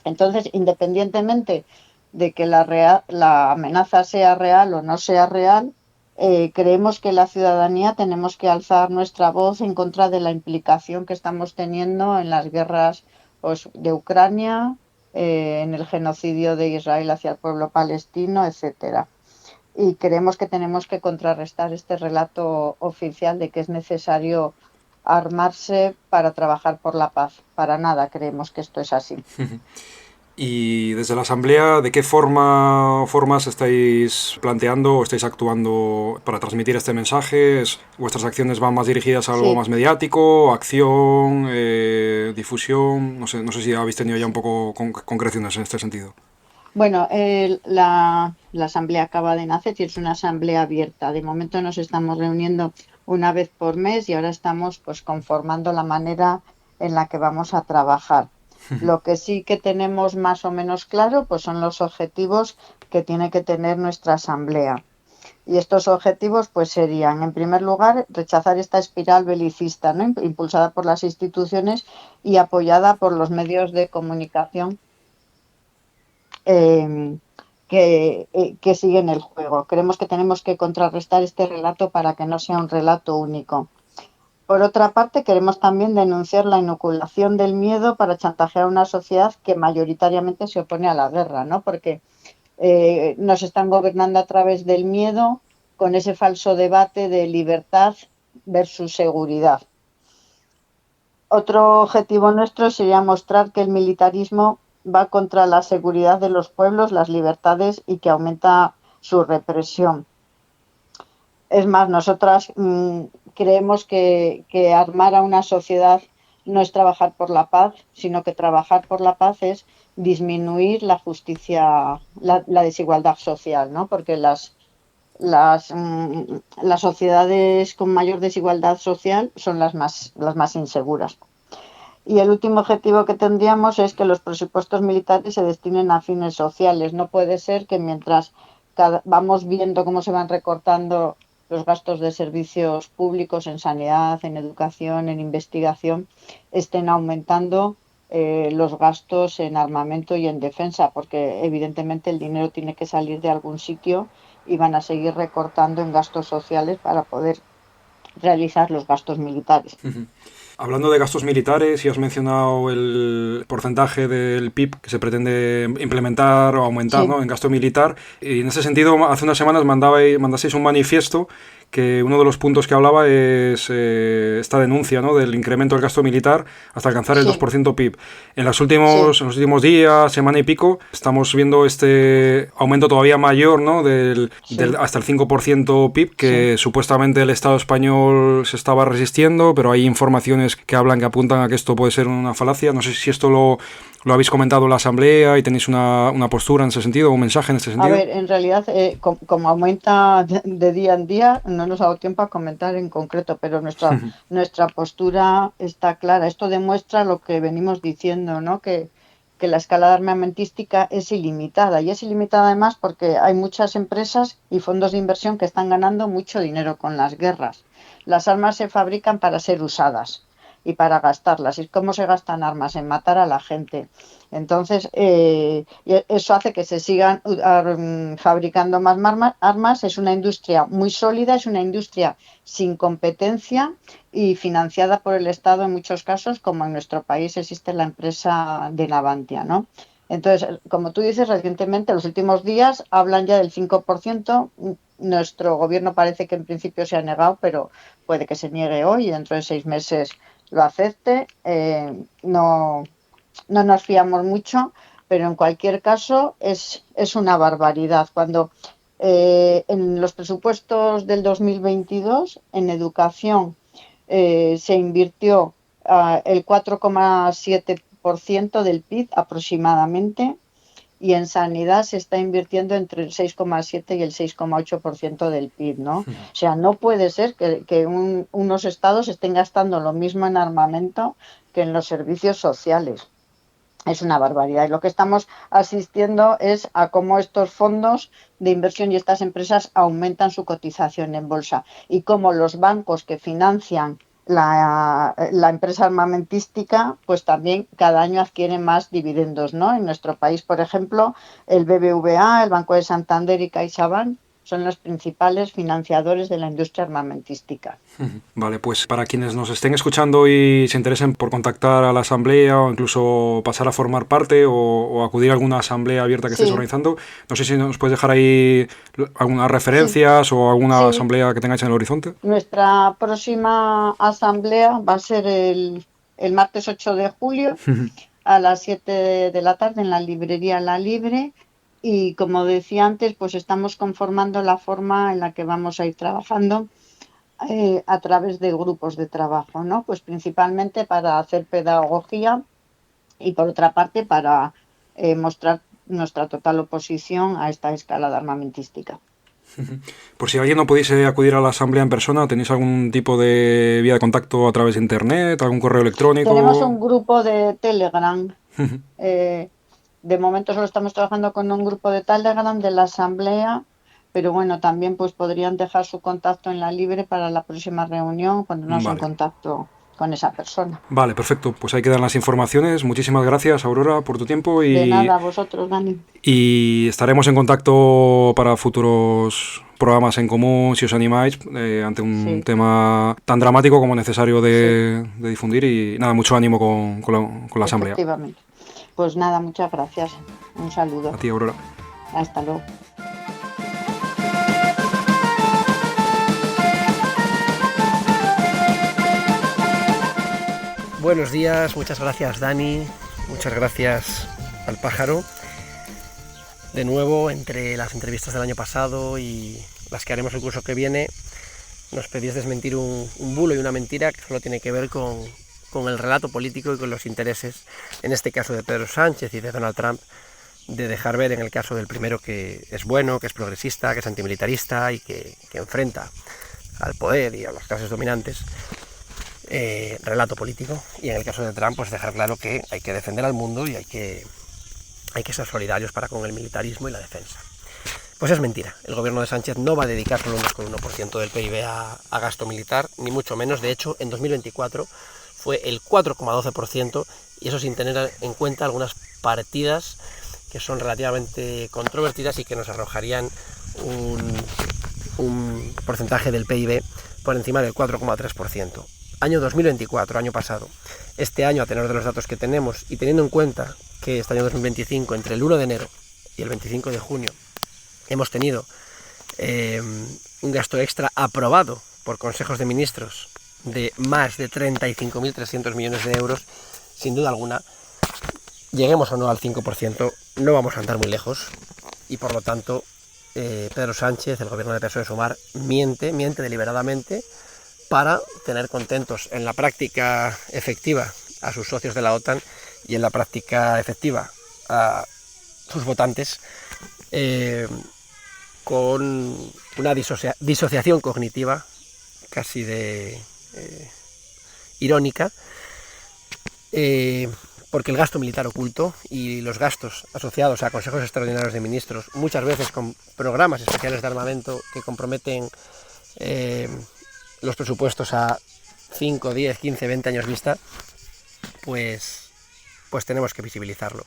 Entonces, independientemente de que la amenaza sea real o no sea real, creemos que la ciudadanía tenemos que alzar nuestra voz en contra de la implicación que estamos teniendo en las guerras pues, de Ucrania, en el genocidio de Israel hacia el pueblo palestino, etcétera. Y creemos que tenemos que contrarrestar este relato oficial de que es necesario armarse para trabajar por la paz. Para nada creemos que esto es así. Y desde la Asamblea, ¿de qué formas estáis planteando o estáis actuando para transmitir este mensaje? ¿Vuestras acciones van más dirigidas a algo más mediático, acción, difusión? No sé si habéis tenido ya un poco concreciones en este sentido. Bueno, la Asamblea acaba de nacer y es una asamblea abierta. De momento nos estamos reuniendo una vez por mes y ahora estamos pues conformando la manera en la que vamos a trabajar. Lo que sí que tenemos más o menos claro pues son los objetivos que tiene que tener nuestra asamblea. Y estos objetivos pues serían, en primer lugar, rechazar esta espiral belicista, ¿no? Impulsada por las instituciones y apoyada por los medios de comunicación que siguen el juego. Creemos que tenemos que contrarrestar este relato para que no sea un relato único. Por otra parte, queremos también denunciar la inoculación del miedo para chantajear a una sociedad que mayoritariamente se opone a la guerra, ¿no? Porque nos están gobernando a través del miedo con ese falso debate de libertad versus seguridad. Otro objetivo nuestro sería mostrar que el militarismo va contra la seguridad de los pueblos, las libertades y que aumenta su represión. Es más, nosotras creemos que armar a una sociedad no es trabajar por la paz, sino que trabajar por la paz es disminuir la justicia, la desigualdad social, ¿no? Porque las sociedades con mayor desigualdad social son las más inseguras. Y el último objetivo que tendríamos es que los presupuestos militares se destinen a fines sociales. No puede ser que mientras vamos viendo cómo se van recortando los gastos de servicios públicos en sanidad, en educación, en investigación, estén aumentando los gastos en armamento y en defensa, porque evidentemente el dinero tiene que salir de algún sitio y van a seguir recortando en gastos sociales para poder realizar los gastos militares. Hablando de gastos militares, y has mencionado el porcentaje del PIB que se pretende implementar o aumentar, sí, ¿no?, en gasto militar. Y en ese sentido, hace unas semanas mandasteis un manifiesto que uno de los puntos que hablaba es esta denuncia, ¿no?, del incremento del gasto militar hasta alcanzar el 2% PIB. En los últimos días, semana y pico, estamos viendo este aumento todavía mayor, ¿no?, del hasta el 5% PIB, que supuestamente el Estado español se estaba resistiendo, pero hay informaciones que apuntan a que esto puede ser una falacia. No sé si esto lo habéis comentado en la Asamblea y tenéis una postura en ese sentido, un mensaje en ese sentido. A ver, en realidad, como aumenta de día en día, no nos ha dado tiempo a comentar en concreto, pero nuestra postura está clara. Esto demuestra lo que venimos diciendo, ¿no?, que la escalada armamentística es ilimitada. Y es ilimitada además porque hay muchas empresas y fondos de inversión que están ganando mucho dinero con las guerras. Las armas se fabrican para ser usadas. y para gastarlas. ¿Y cómo se gastan armas? En matar a la gente. Entonces, eso hace que se sigan fabricando más armas. Es una industria muy sólida, es una industria sin competencia y financiada por el Estado en muchos casos, como en nuestro país existe la empresa de Navantia, ¿no? Entonces, como tú dices, recientemente, en los últimos días, hablan ya del 5%. Nuestro gobierno parece que en principio se ha negado, pero puede que se niegue hoy y dentro de 6 meses lo acepte. No nos fiamos mucho, pero en cualquier caso es una barbaridad. Cuando en los presupuestos del 2022 en educación se invirtió el 4,7% del PIB aproximadamente, y en sanidad se está invirtiendo entre el 6,7 y el 6,8% del PIB, ¿no? O sea, no puede ser que unos estados estén gastando lo mismo en armamento que en los servicios sociales. Es una barbaridad. Y lo que estamos asistiendo es a cómo estos fondos de inversión y estas empresas aumentan su cotización en bolsa y cómo los bancos que financian la empresa armamentística, pues también cada año adquieren más dividendos, ¿no? En nuestro país, por ejemplo, el BBVA, el Banco de Santander y CaixaBank son los principales financiadores de la industria armamentística. Vale, pues para quienes nos estén escuchando y se interesen por contactar a la asamblea o incluso pasar a formar parte o acudir a alguna asamblea abierta que estéis organizando, no sé si nos puedes dejar ahí algunas referencias o alguna asamblea que tengáis en el horizonte. Nuestra próxima asamblea va a ser el martes 8 de julio a las 7 de la tarde en la librería La Libre. Y como decía antes, pues estamos conformando la forma en la que vamos a ir trabajando a través de grupos de trabajo, ¿no? Pues principalmente para hacer pedagogía y por otra parte para mostrar nuestra total oposición a esta escalada armamentística. Por si alguien no pudiese acudir a la asamblea en persona, ¿tenéis algún tipo de vía de contacto a través de internet, algún correo electrónico? Tenemos un grupo de Telegram. De momento solo estamos trabajando con un grupo de Telegram de la asamblea, pero bueno, también pues podrían dejar su contacto en La Libre para la próxima reunión, ponernos en contacto con esa persona. Vale, perfecto. Pues ahí quedan las informaciones. Muchísimas gracias, Aurora, por tu tiempo. De nada, a vosotros, Dani. Y estaremos en contacto para futuros programas en común, si os animáis, ante un tema tan dramático como necesario de difundir. Y nada, mucho ánimo con la asamblea. Efectivamente. Pues nada, muchas gracias. Un saludo. A ti, Aurora. Hasta luego. Buenos días, muchas gracias Dani, muchas gracias al Pájaro. De nuevo, entre las entrevistas del año pasado y las que haremos el curso que viene, nos pedís desmentir un bulo y una mentira que solo tiene que ver con el relato político y con los intereses, en este caso de Pedro Sánchez y de Donald Trump, de dejar ver en el caso del primero que es bueno, que es progresista, que es antimilitarista y que enfrenta al poder y a las clases dominantes, relato político, y en el caso de Trump pues dejar claro que hay que defender al mundo y hay que ser solidarios para con el militarismo y la defensa. Pues es mentira, el gobierno de Sánchez no va a dedicar solo un 2,1% del PIB a gasto militar, ni mucho menos. De hecho, en 2024 fue el 4,12%, y eso sin tener en cuenta algunas partidas que son relativamente controvertidas y que nos arrojarían un porcentaje del PIB por encima del 4,3%. Año 2024, año pasado. Este año, a tenor de los datos que tenemos y teniendo en cuenta que este año 2025, entre el 1 de enero y el 25 de junio, hemos tenido un gasto extra aprobado por consejos de ministros de más de 35.300 millones de euros, sin duda alguna, lleguemos o no al 5%, no vamos a andar muy lejos, y por lo tanto Pedro Sánchez, el gobierno de PSOE-Sumar, miente deliberadamente para tener contentos en la práctica efectiva a sus socios de la OTAN y en la práctica efectiva a sus votantes, con una disociación cognitiva casi irónica, porque el gasto militar oculto y los gastos asociados a consejos extraordinarios de ministros, muchas veces con programas especiales de armamento que comprometen los presupuestos a 5, 10, 15, 20 años vista, pues tenemos que visibilizarlo.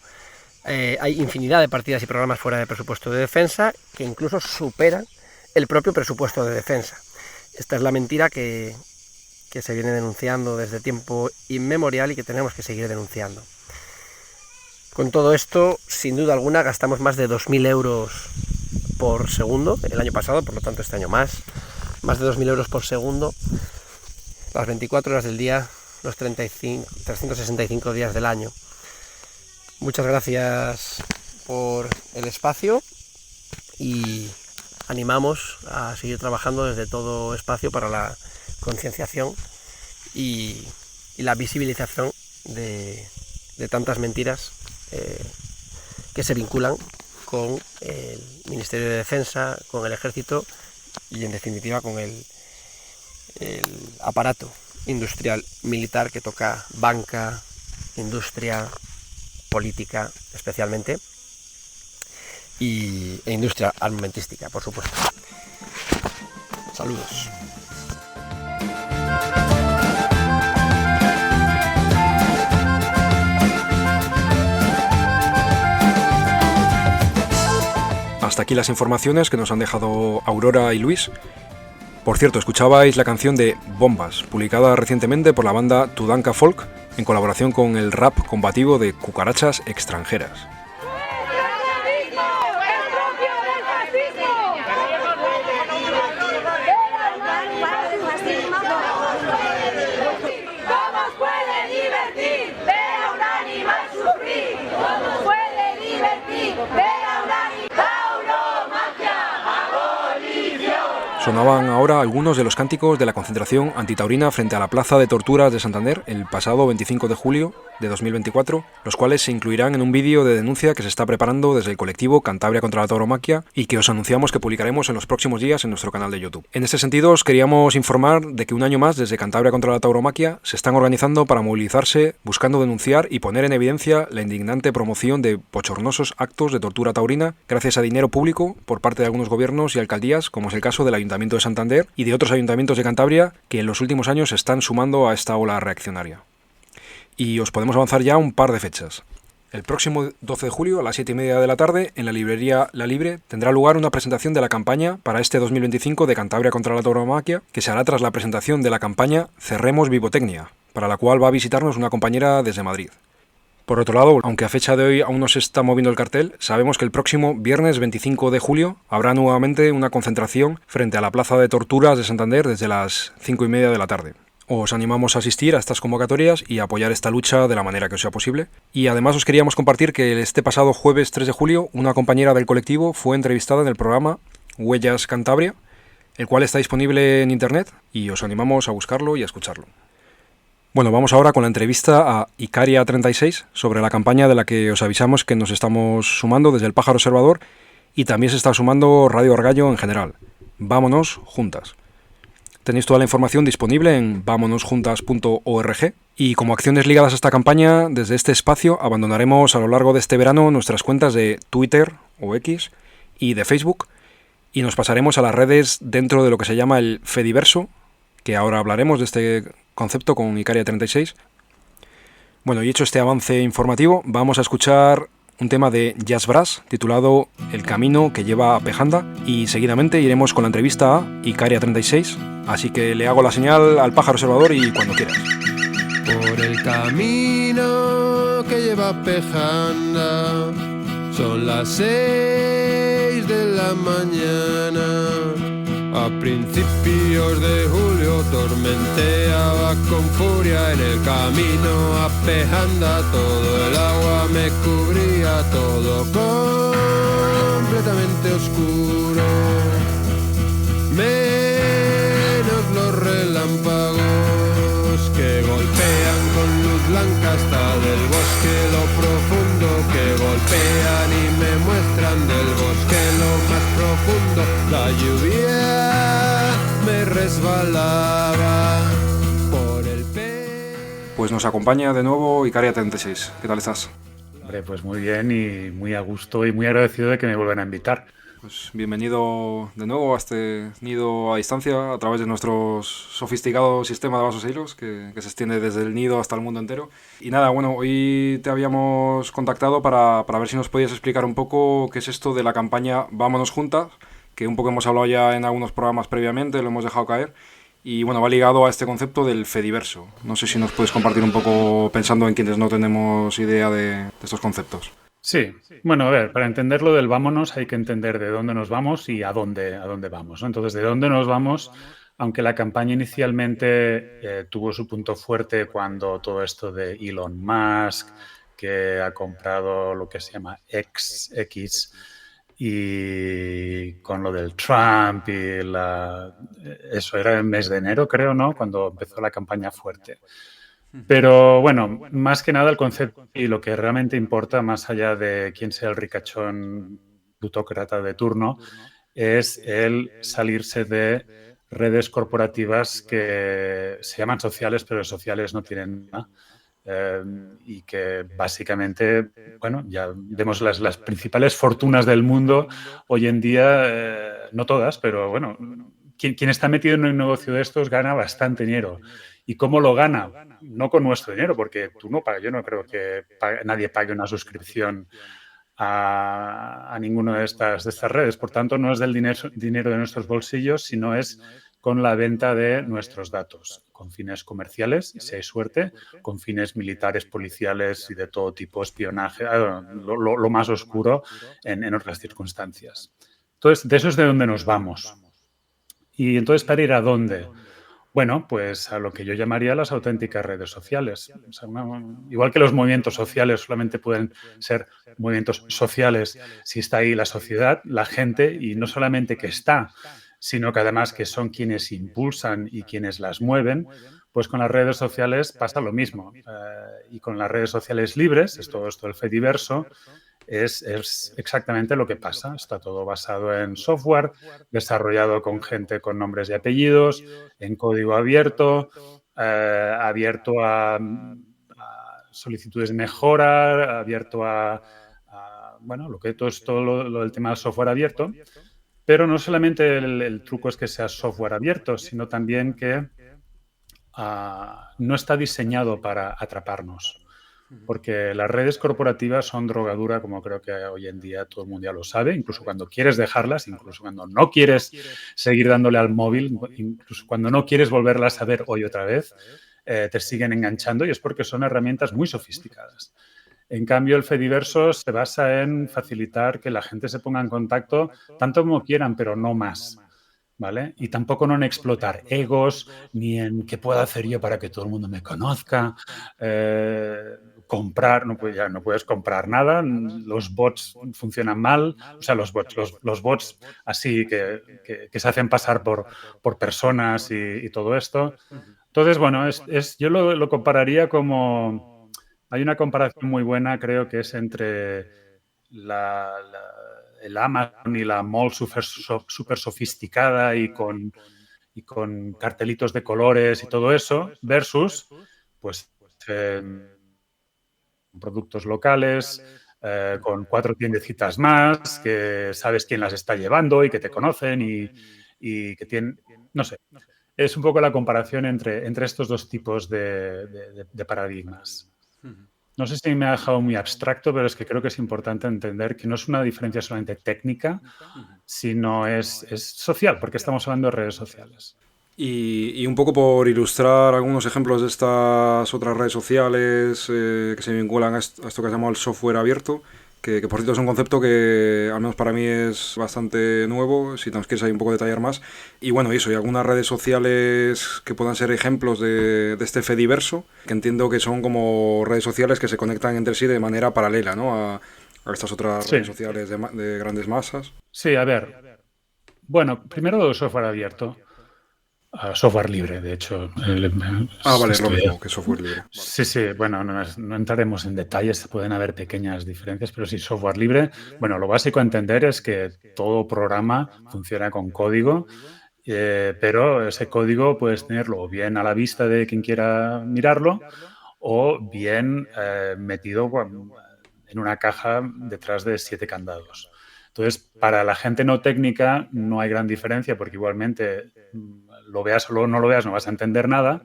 Hay infinidad de partidas y programas fuera de presupuesto de defensa que incluso superan el propio presupuesto de defensa. Esta es la mentira que se viene denunciando desde tiempo inmemorial y que tenemos que seguir denunciando. Con todo esto, sin duda alguna, gastamos más de 2.000 euros por segundo el año pasado, por lo tanto este año más de 2.000 euros por segundo, las 24 horas del día, los 365 días del año. Muchas gracias por el espacio y animamos a seguir trabajando desde todo espacio para la concienciación y la visibilización de tantas mentiras que se vinculan con el Ministerio de Defensa, con el Ejército y en definitiva con el aparato industrial militar que toca banca, industria, política especialmente e industria armamentística, por supuesto. Saludos. Hasta aquí las informaciones que nos han dejado Aurora y Luis. Por cierto, escuchabais la canción de Bombas, publicada recientemente por la banda Tudanka Folk, en colaboración con el rap combativo de Cucarachas Extranjeras. Sonaban ahora algunos de los cánticos de la concentración antitaurina frente a la Plaza de Torturas de Santander el pasado 25 de julio de 2024, los cuales se incluirán en un vídeo de denuncia que se está preparando desde el colectivo Cantabria contra la Tauromaquia y que os anunciamos que publicaremos en los próximos días en nuestro canal de YouTube. En este sentido, os queríamos informar de que un año más desde Cantabria contra la Tauromaquia se están organizando para movilizarse buscando denunciar y poner en evidencia la indignante promoción de bochornosos actos de tortura taurina gracias a dinero público por parte de algunos gobiernos y alcaldías, como es el caso del Ayuntamiento de Santander y de otros ayuntamientos de Cantabria que en los últimos años se están sumando a esta ola reaccionaria. Y os podemos avanzar ya un par de fechas. El próximo 12 de julio a las 7:30 de la tarde, en la librería La Libre, tendrá lugar una presentación de la campaña para este 2025 de Cantabria contra la Tauromaquia, que se hará tras la presentación de la campaña Cerremos Vivotecnia, para la cual va a visitarnos una compañera desde Madrid. Por otro lado, aunque a fecha de hoy aún no se está moviendo el cartel, sabemos que el próximo viernes 25 de julio habrá nuevamente una concentración frente a la Plaza de Torturas de Santander desde las 5:30 de la tarde. Os animamos a asistir a estas convocatorias y a apoyar esta lucha de la manera que os sea posible. Y además os queríamos compartir que este pasado jueves 3 de julio una compañera del colectivo fue entrevistada en el programa Huellas Cantabria, el cual está disponible en internet y os animamos a buscarlo y a escucharlo. Bueno, vamos ahora con la entrevista a Icaria 36 sobre la campaña de la que os avisamos que nos estamos sumando desde el Pájaro Observador y también se está sumando Radio Argallo en general. Vámonos juntas. Tenéis toda la información disponible en vamonosjuntas.org y como acciones ligadas a esta campaña, desde este espacio abandonaremos a lo largo de este verano nuestras cuentas de Twitter o X y de Facebook y nos pasaremos a las redes dentro de lo que se llama el Fediverso, que ahora hablaremos de este concepto con Icaria 36. Bueno, y hecho este avance informativo, vamos a escuchar un tema de Jazz Brass titulado El camino que lleva a Pejanda y seguidamente iremos con la entrevista a Icaria 36, así que le hago la señal al Pájaro Observador y cuando quieras. Por el camino que lleva a Pejanda son las 6 de la mañana. A principios de julio tormenteaba con furia en el camino a Pejanda, todo el agua me cubría, todo completamente oscuro, menos los relámpagos que golpean con luz blanca hasta del bosque lo profundo, que golpean y me muestran del bosque lo más profundo. La lluvia me resbalaba por el Pues nos acompaña de nuevo Icaria 36. ¿Qué tal estás? Hombre, pues muy bien y muy a gusto y muy agradecido de que me vuelvan a invitar. Pues bienvenido de nuevo a este nido a distancia a través de nuestro sofisticado sistema de vasos e hilos que se extiende desde el nido hasta el mundo entero. Y nada, bueno, hoy te habíamos contactado para ver si nos podías explicar un poco qué es esto de la campaña Vámonos Juntas, que un poco hemos hablado ya en algunos programas previamente, lo hemos dejado caer. Y bueno, va ligado a este concepto del Fediverso. No sé si nos puedes compartir un poco pensando en quienes no tenemos idea de estos conceptos. Sí, bueno, a ver, para entender lo del vámonos hay que entender de dónde nos vamos y a dónde vamos, ¿no? Entonces, de dónde nos vamos, aunque la campaña inicialmente tuvo su punto fuerte cuando todo esto de Elon Musk, que ha comprado lo que se llama X, y con lo del Trump y eso era el mes de enero, creo, ¿no? Cuando empezó la campaña fuerte. Pero bueno, más que nada el concepto y lo que realmente importa, más allá de quién sea el ricachón plutócrata de turno, es el salirse de redes corporativas que se llaman sociales, pero sociales no tienen nada. Y que básicamente, bueno, ya vemos las principales fortunas del mundo hoy en día, no todas, pero bueno, quien está metido en un negocio de estos gana bastante dinero. ¿Y cómo lo gana? No con nuestro dinero, porque tú no pagas, yo no creo que nadie pague una suscripción a ninguna de estas redes. Por tanto, no es del dinero de nuestros bolsillos, sino es con la venta de nuestros datos, con fines comerciales, si hay suerte, con fines militares, policiales y de todo tipo, espionaje, lo más oscuro en otras circunstancias. Entonces, de eso es de donde nos vamos. Y entonces, ¿para ir a dónde? Bueno, pues a lo que yo llamaría las auténticas redes sociales. O sea, igual que los movimientos sociales solamente pueden ser movimientos sociales si está ahí la sociedad, la gente, y no solamente que está, sino que además que son quienes impulsan y quienes las mueven, pues con las redes sociales pasa lo mismo. Y con las redes sociales libres, es todo esto del Fediverso, es exactamente lo que pasa. Está todo basado en software, desarrollado con gente con nombres y apellidos, en código abierto, abierto a solicitudes de mejora, abierto bueno, lo que todo es todo lo del tema del software abierto. Pero no solamente el truco es que sea software abierto, sino también que no está diseñado para atraparnos. Porque las redes corporativas son drogadura, como creo que hoy en día todo el mundo ya lo sabe, incluso cuando quieres dejarlas, incluso cuando no quieres seguir dándole al móvil, incluso cuando no quieres volverlas a ver hoy otra vez, te siguen enganchando, y es porque son herramientas muy sofisticadas. En cambio, el Fediverso se basa en facilitar que la gente se ponga en contacto tanto como quieran, pero no más, ¿vale? Y tampoco no en explotar egos, ni en qué puedo hacer yo para que todo el mundo me conozca. Comprar, no puedes comprar nada, los bots funcionan mal, o sea, los bots así que se hacen pasar por personas y todo esto. Entonces, bueno, yo lo compararía como... Hay una comparación muy buena, creo que es entre el Amazon y la mall súper sofisticada y con cartelitos de colores y todo eso, versus pues productos locales, con 4 tiendecitas más, que sabes quién las está llevando y que te conocen y que tienen, no sé. Es un poco la comparación entre estos dos tipos de paradigmas. No sé si me ha dejado muy abstracto, pero es que creo que es importante entender que no es una diferencia solamente técnica, sino es social, porque estamos hablando de redes sociales. Y un poco por ilustrar algunos ejemplos de estas otras redes sociales que se vinculan a esto que se llama el software abierto, que por cierto es un concepto que al menos para mí es bastante nuevo, si nos quieres ahí un poco detallar más. Y bueno, y algunas redes sociales que puedan ser ejemplos de este Fediverso, que entiendo que son como redes sociales que se conectan entre sí de manera paralela, ¿no? A estas otras redes sociales de grandes masas. Sí, a ver. Bueno, primero el software abierto. Software libre, de hecho. Vale, es lo mismo que software libre. Vale. Sí, bueno, no entraremos en detalles, pueden haber pequeñas diferencias, pero sí, software libre. Bueno, lo básico a entender es que todo programa funciona con código, pero ese código puedes tenerlo o bien a la vista de quien quiera mirarlo o bien metido en una caja detrás de 7 candados. Entonces, para la gente no técnica no hay gran diferencia porque igualmente lo veas o no lo veas no vas a entender nada,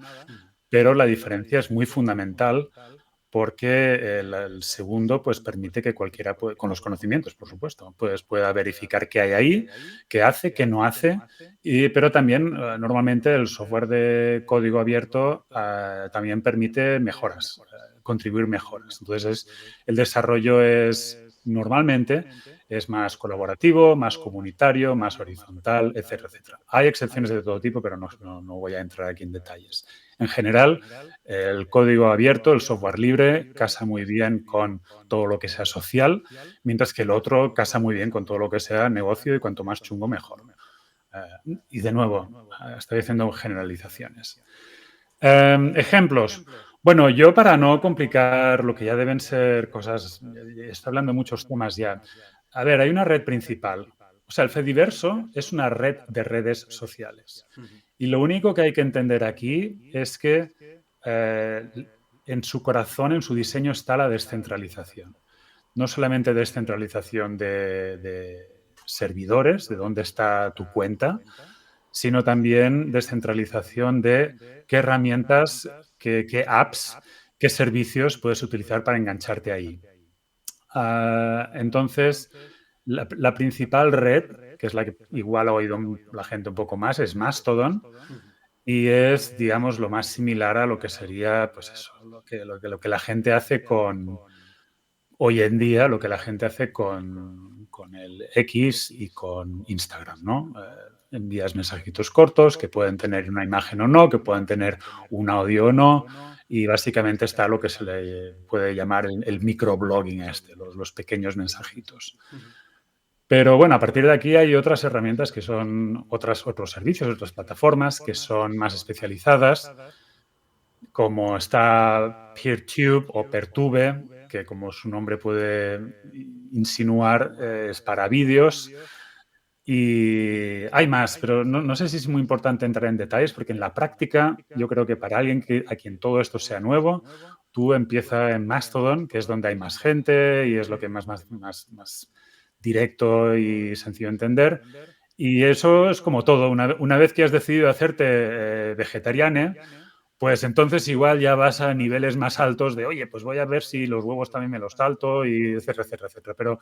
pero la diferencia es muy fundamental porque el segundo pues permite que cualquiera, con los conocimientos, por supuesto, pues pueda verificar qué hay ahí, qué hace, qué no hace, pero también normalmente el software de código abierto también permite mejoras, contribuir mejoras. Entonces el desarrollo normalmente es más colaborativo, más comunitario, más horizontal, etcétera, etcétera. Hay excepciones de todo tipo, pero no voy a entrar aquí en detalles. En general, el código abierto, el software libre, casa muy bien con todo lo que sea social, mientras que el otro casa muy bien con todo lo que sea negocio y cuanto más chungo, mejor. Y de nuevo, estoy haciendo generalizaciones. Ejemplos. Bueno, yo para no complicar lo que ya deben ser cosas, estoy hablando de muchos temas ya. A ver, hay una red principal. O sea, el Fediverso es una red de redes sociales. Y lo único que hay que entender aquí es que en su corazón, en su diseño, está la descentralización. No solamente descentralización de servidores, de dónde está tu cuenta, sino también descentralización de qué herramientas, qué apps, qué servicios puedes utilizar para engancharte ahí. Entonces, la principal red, que es la que igual ha oído la gente un poco más, es Mastodon y es, digamos, lo más similar a lo que sería, pues eso, lo que la gente hace hoy en día, lo que la gente hace con el X y con Instagram, ¿no? Envías mensajitos cortos que pueden tener una imagen o no, que pueden tener un audio o no, y básicamente está lo que se le puede llamar el microblogging los pequeños mensajitos. Pero bueno, a partir de aquí hay otras herramientas que son otros servicios, otras plataformas que son más especializadas, como está PeerTube o Peertube, que como su nombre puede insinuar es para vídeos. Y hay más, pero no sé si es muy importante entrar en detalles porque en la práctica yo creo que para alguien a quien todo esto sea nuevo, tú empieza en Mastodon, que es donde hay más gente y es lo que más directo y sencillo de entender. Y eso es como todo. Una vez que has decidido hacerte vegetariana, pues entonces igual ya vas a niveles más altos de, oye, pues voy a ver si los huevos también me los salto, y etcétera, etcétera, etcétera.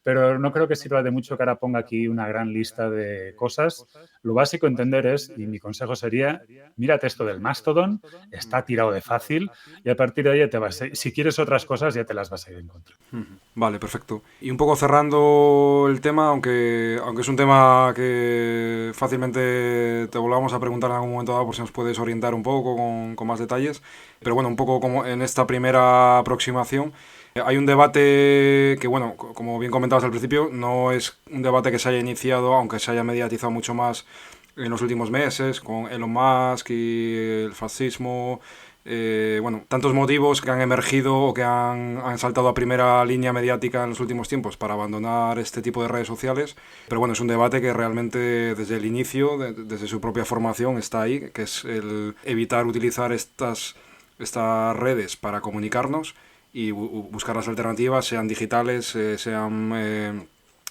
Pero no creo que sirva de mucho que ahora ponga aquí una gran lista de cosas. Lo básico entender es, y mi consejo sería, mírate esto del Mastodon, está tirado de fácil, y a partir de ahí ya te vas si quieres otras cosas ya te las vas a ir encontrando. Vale, perfecto. Y un poco cerrando el tema, aunque es un tema que fácilmente te volvamos a preguntar en algún momento dado por si nos puedes orientar un poco con más detalles, pero bueno, un poco como en esta primera aproximación, hay un debate que, bueno, como bien comentabas al principio, no es un debate que se haya iniciado, aunque se haya mediatizado mucho más en los últimos meses, con Elon Musk y el fascismo, bueno, tantos motivos que han emergido o que han saltado a primera línea mediática en los últimos tiempos para abandonar este tipo de redes sociales. Pero bueno, es un debate que realmente desde el inicio, desde su propia formación, está ahí, que es el evitar utilizar estas redes para comunicarnos y buscar las alternativas, sean digitales, sean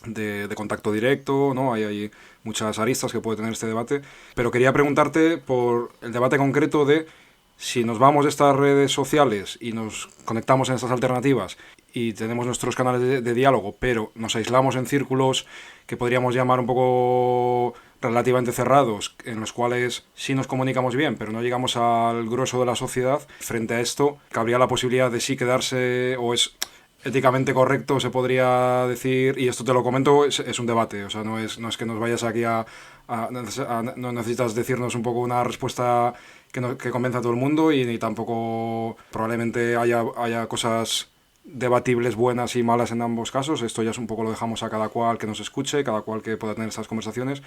de contacto directo, ¿no? Hay muchas aristas que puede tener este debate. Pero quería preguntarte por el debate concreto de si nos vamos a estas redes sociales y nos conectamos en estas alternativas y tenemos nuestros canales de diálogo, pero nos aislamos en círculos que podríamos llamar un poco relativamente cerrados, en los cuales sí nos comunicamos bien, pero no llegamos al grueso de la sociedad. Frente a esto, cabría la posibilidad de sí quedarse, o es éticamente correcto, se podría decir, y esto te lo comento, es un debate, o sea, no es que nos vayas aquí no necesitas decirnos un poco una respuesta que convenza a todo el mundo, y ni tampoco probablemente haya cosas debatibles buenas y malas en ambos casos. Esto ya es un poco, lo dejamos a cada cual que nos escuche, cada cual que pueda tener estas conversaciones,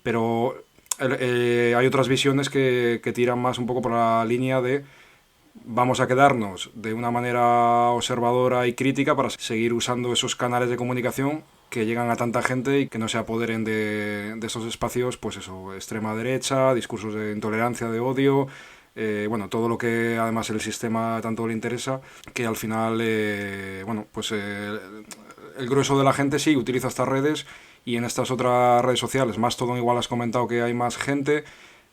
pero hay otras visiones que tiran más un poco por la línea de vamos a quedarnos de una manera observadora y crítica para seguir usando esos canales de comunicación que llegan a tanta gente y que no se apoderen de esos espacios, pues eso, extrema derecha, discursos de intolerancia, de odio, bueno, todo lo que además el sistema tanto le interesa, que al final, bueno, pues el grueso de la gente sí utiliza estas redes, y en estas otras redes sociales, Mastodon igual has comentado que hay más gente,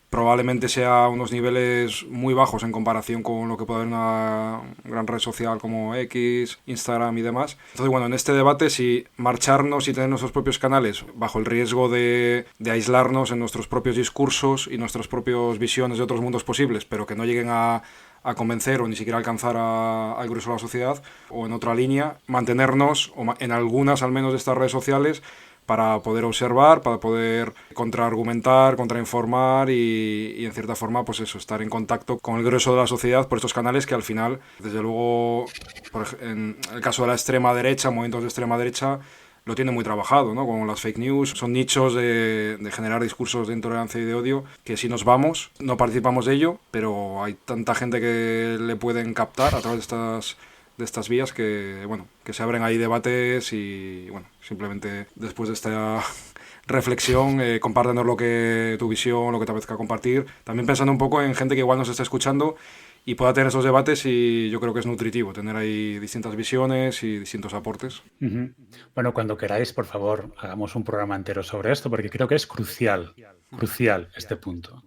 probablemente sea unos niveles muy bajos en comparación con lo que puede haber una gran red social como X, Instagram y demás. Entonces, bueno, en este debate, si marcharnos y tener nuestros propios canales bajo el riesgo de aislarnos en nuestros propios discursos y nuestras propias visiones de otros mundos posibles, pero que no lleguen a convencer o ni siquiera alcanzar al grueso de la sociedad, o en otra línea, mantenernos en algunas al menos de estas redes sociales para poder observar, para poder contraargumentar, contrainformar y en cierta forma, pues eso, estar en contacto con el grueso de la sociedad por estos canales que al final, desde luego, en el caso de la extrema derecha, movimientos de extrema derecha, lo tiene muy trabajado, ¿no? Como las fake news, son nichos de generar discursos de intolerancia y de odio, que si nos vamos, no participamos de ello, pero hay tanta gente que le pueden captar a través de estas vías que, bueno, que se abren ahí debates y, bueno, simplemente después de esta reflexión, compártenos tu visión, lo que te apetezca compartir, también pensando un poco en gente que igual nos está escuchando y pueda tener esos debates, y yo creo que es nutritivo tener ahí distintas visiones y distintos aportes. Bueno, cuando queráis, por favor, hagamos un programa entero sobre esto, porque creo que es crucial este punto.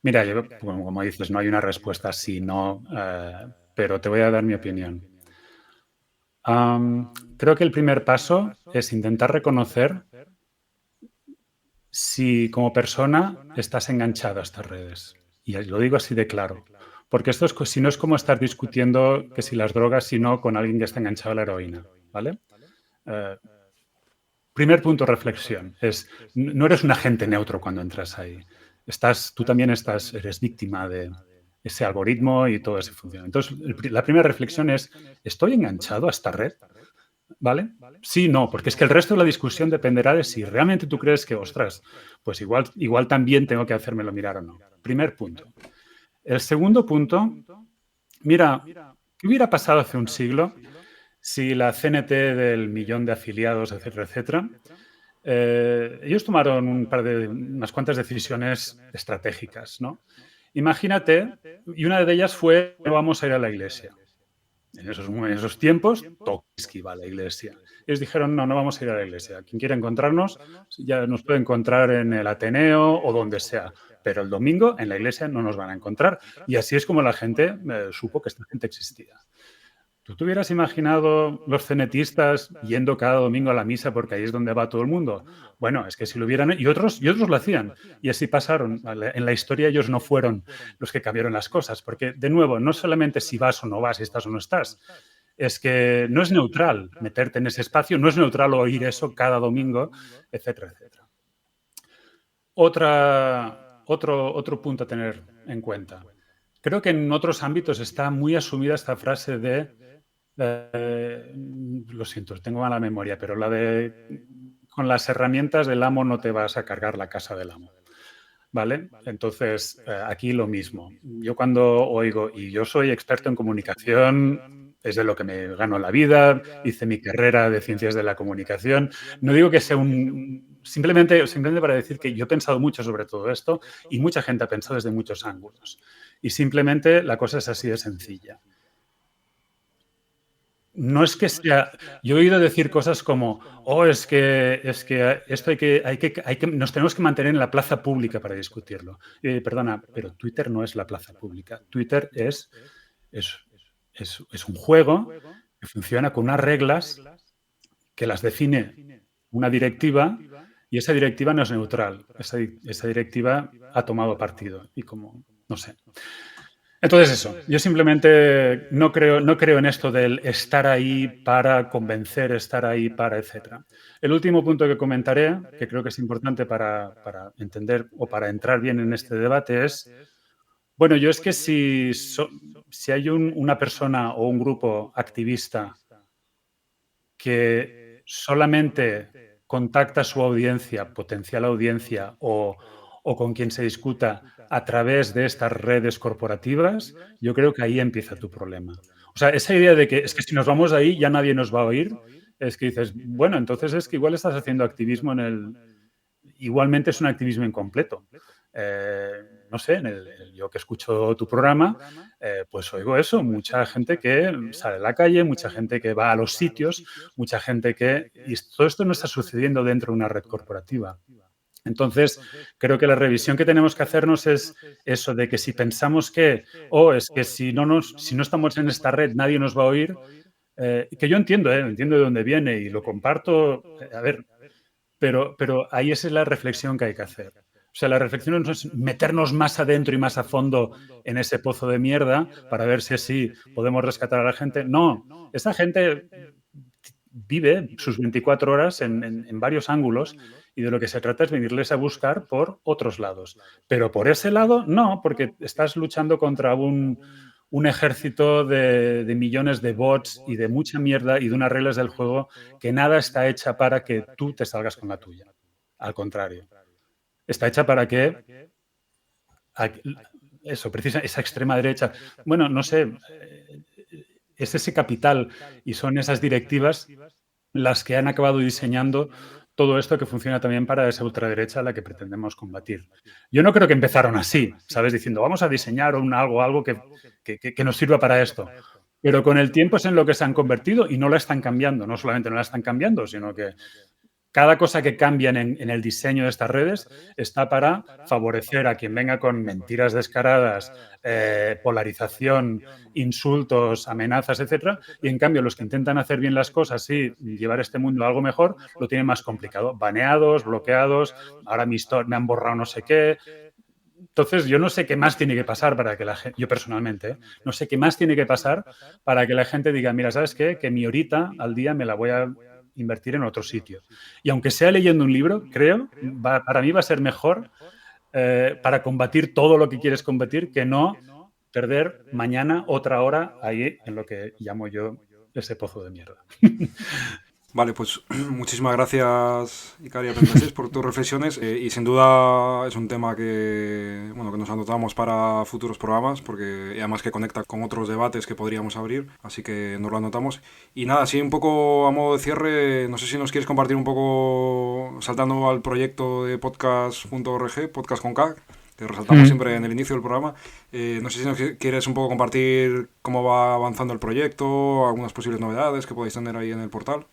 Mira, yo, como dices, no hay una respuesta sí, no, pero te voy a dar mi opinión. Creo que el primer paso es intentar reconocer si como persona estás enganchado a estas redes. Y lo digo así de claro. Porque esto si no es como estar discutiendo que si las drogas, sino con alguien que está enganchado a la heroína, ¿vale? Primer punto de reflexión es, no eres un agente neutro cuando entras ahí. Tú también eres víctima de ese algoritmo y todo ese funciona. Entonces, la primera reflexión es, ¿estoy enganchado a esta red? ¿Vale? Sí, no, porque es que el resto de la discusión dependerá de si realmente tú crees que, ostras, pues igual también tengo que hacérmelo mirar o no. Primer punto. El segundo punto, mira, ¿qué hubiera pasado hace un siglo si la CNT del 1 millón de afiliados, etcétera, etcétera, ellos tomaron unas cuantas decisiones estratégicas, ¿no? Imagínate, y una de ellas fue, no vamos a ir a la iglesia. En esos tiempos, Tokiski iba a la iglesia. Ellos dijeron, no vamos a ir a la iglesia. Quien quiera encontrarnos, ya nos puede encontrar en el Ateneo o donde sea. Pero el domingo en la iglesia no nos van a encontrar. Y así es como la gente supo que esta gente existía. ¿Tú te hubieras imaginado los cenetistas yendo cada domingo a la misa porque ahí es donde va todo el mundo? Bueno, es que si lo hubieran... Y otros lo hacían. Y así pasaron. En la historia ellos no fueron los que cambiaron las cosas. Porque, de nuevo, no solamente si vas o no vas, si estás o no estás. Es que no es neutral meterte en ese espacio, no es neutral oír eso cada domingo, etcétera, etcétera. Otro punto a tener en cuenta. Creo que en otros ámbitos está muy asumida esta frase de... lo siento, tengo mala memoria, pero la de con las herramientas del amo no te vas a cargar la casa del amo. ¿Vale? Entonces, aquí lo mismo. Yo cuando oigo, y yo soy experto en comunicación, es de lo que me gano la vida, hice mi carrera de ciencias de la comunicación, no digo que sea simplemente para decir que yo he pensado mucho sobre todo esto y mucha gente ha pensado desde muchos ángulos. Y simplemente la cosa es así de sencilla. No es que sea... Yo he oído decir cosas como, es que esto nos tenemos que mantener en la plaza pública para discutirlo. Perdona, pero Twitter no es la plaza pública. Twitter es un juego que funciona con unas reglas que las define una directiva y esa directiva no es neutral. Esa directiva ha tomado partido y como, no sé... Entonces eso, yo simplemente no creo en esto del estar ahí para convencer, estar ahí para, etcétera. El último punto que comentaré, que creo que es importante para entender o para entrar bien en este debate es, bueno, yo es que si hay una persona o un grupo activista que solamente contacta a su audiencia, potencial audiencia o con quien se discuta a través de estas redes corporativas, yo creo que ahí empieza tu problema. O sea, esa idea de que es que si nos vamos ahí ya nadie nos va a oír, es que dices, bueno, entonces es que igual estás haciendo activismo igualmente es un activismo incompleto. no sé, yo que escucho tu programa, pues oigo eso, mucha gente que sale a la calle, mucha gente que va a los sitios, mucha gente que... Y todo esto no está sucediendo dentro de una red corporativa. Entonces, creo que la revisión que tenemos que hacernos es eso de que si pensamos que, es que si no estamos en esta red nadie nos va a oír, que yo entiendo de dónde viene y lo comparto, pero ahí esa es la reflexión que hay que hacer. O sea, la reflexión no es meternos más adentro y más a fondo en ese pozo de mierda para ver si así podemos rescatar a la gente. No, esa gente vive sus 24 horas en varios ángulos y de lo que se trata es venirles a buscar por otros lados. Pero por ese lado, no, porque estás luchando contra un ejército de millones de bots y de mucha mierda y de unas reglas del juego que nada está hecha para que tú te salgas con la tuya. Al contrario. Está hecha para que esa extrema derecha, bueno, no sé, es ese capital y son esas directivas las que han acabado diseñando todo esto que funciona también para esa ultraderecha a la que pretendemos combatir. Yo no creo que empezaron así, ¿sabes? Diciendo, vamos a diseñar algo que nos sirva para esto. Pero con el tiempo es en lo que se han convertido y no la están cambiando. No solamente no la están cambiando, sino que cada cosa que cambian en el diseño de estas redes está para favorecer a quien venga con mentiras descaradas, polarización, insultos, amenazas, etcétera. Y en cambio, los que intentan hacer bien las cosas y llevar este mundo a algo mejor, lo tienen más complicado. Baneados, bloqueados, ahora me han borrado no sé qué. Entonces, yo no sé qué más tiene que pasar para que la gente, yo personalmente, no sé qué más tiene que pasar para que la gente diga, mira, ¿sabes qué? Que mi horita al día me la voy a invertir en otro sitio. Y aunque sea leyendo un libro, creo, para mí va a ser mejor para combatir todo lo que quieres combatir que no perder mañana otra hora ahí en lo que llamo yo ese pozo de mierda. Vale, pues muchísimas gracias, Icaria 36, por tus reflexiones y sin duda es un tema que nos anotamos para futuros programas porque además que conecta con otros debates que podríamos abrir, así que nos lo anotamos. Y nada, así un poco a modo de cierre, no sé si nos quieres compartir un poco, saltando al proyecto de podcast.org, podcast con K, que resaltamos siempre en el inicio del programa. No sé si nos quieres un poco compartir cómo va avanzando el proyecto, algunas posibles novedades que podéis tener ahí en el portal.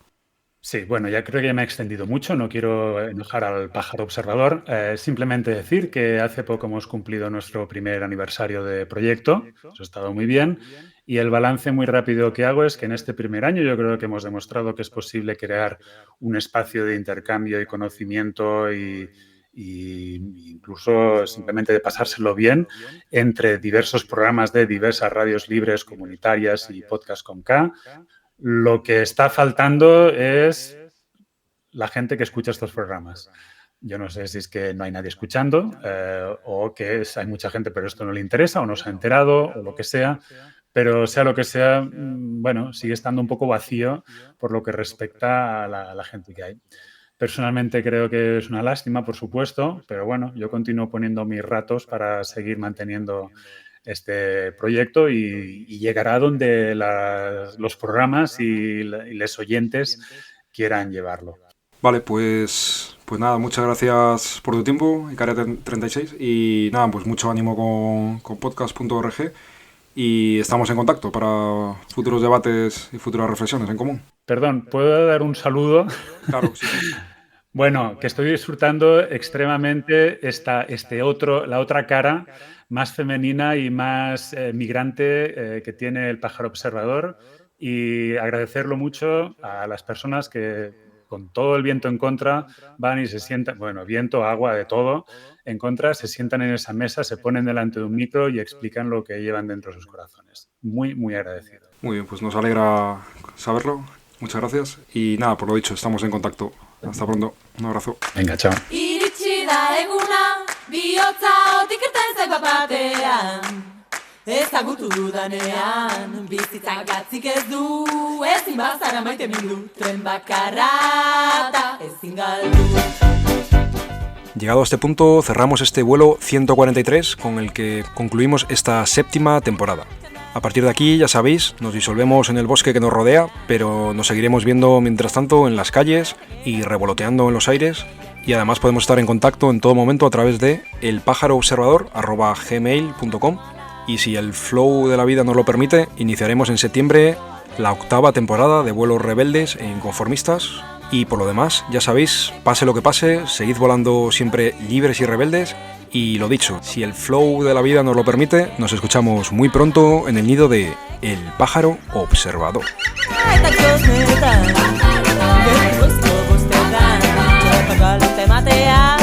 Sí, bueno, ya creo que ya me he extendido mucho, no quiero enojar al pájaro observador. Simplemente decir que hace poco hemos cumplido nuestro primer aniversario de proyecto, eso ha estado muy bien, y el balance muy rápido que hago es que en este primer año yo creo que hemos demostrado que es posible crear un espacio de intercambio y conocimiento y incluso simplemente de pasárselo bien entre diversos programas de diversas radios libres, comunitarias y podcast con K. Lo que está faltando es la gente que escucha estos programas. Yo no sé si es que no hay nadie escuchando o que hay mucha gente pero esto no le interesa o no se ha enterado o lo que sea, pero sea lo que sea, bueno, sigue estando un poco vacío por lo que respecta a la gente que hay. Personalmente creo que es una lástima, por supuesto, pero bueno, yo continúo poniendo mis ratos para seguir manteniendo este proyecto y llegará donde los programas y los oyentes quieran llevarlo. Vale, pues nada, muchas gracias por tu tiempo, Icaria 36, y nada, pues mucho ánimo con podcast.org y estamos en contacto para futuros debates y futuras reflexiones en común. Perdón, ¿puedo dar un saludo? Claro, sí. Bueno, que estoy disfrutando extremadamente la otra cara más femenina y más migrante que tiene el pájaro observador y agradecerlo mucho a las personas que con todo el viento en contra van y se sientan, bueno, viento, agua, de todo en contra, se sientan en esa mesa, se ponen delante de un micro y explican lo que llevan dentro de sus corazones. Muy, muy agradecido. Muy bien, pues nos alegra saberlo. Muchas gracias y nada, por lo dicho, estamos en contacto. Hasta pronto. Un abrazo. Venga, chao. Iritsi da eguna, bihotza otik irten zait bat-batean. Ezagutu dudanean, bizitza gatzik ez du, ezin bazara maite mindu, tren bakarra eta ezin galdu. Llegado a este punto, cerramos este vuelo 143 con el que concluimos esta 7ª temporada. A partir de aquí, ya sabéis, nos disolvemos en el bosque que nos rodea, pero nos seguiremos viendo mientras tanto en las calles y revoloteando en los aires Y además podemos estar en contacto en todo momento a través de elpájaroobservador@gmail.com. Y si el flow de la vida nos lo permite, iniciaremos en septiembre la 8ª temporada de Vuelos Rebeldes e Inconformistas. Y por lo demás, ya sabéis, pase lo que pase, seguid volando siempre libres y rebeldes. Y lo dicho, si el flow de la vida nos lo permite, nos escuchamos muy pronto en el nido de El Pájaro Observador. Te matea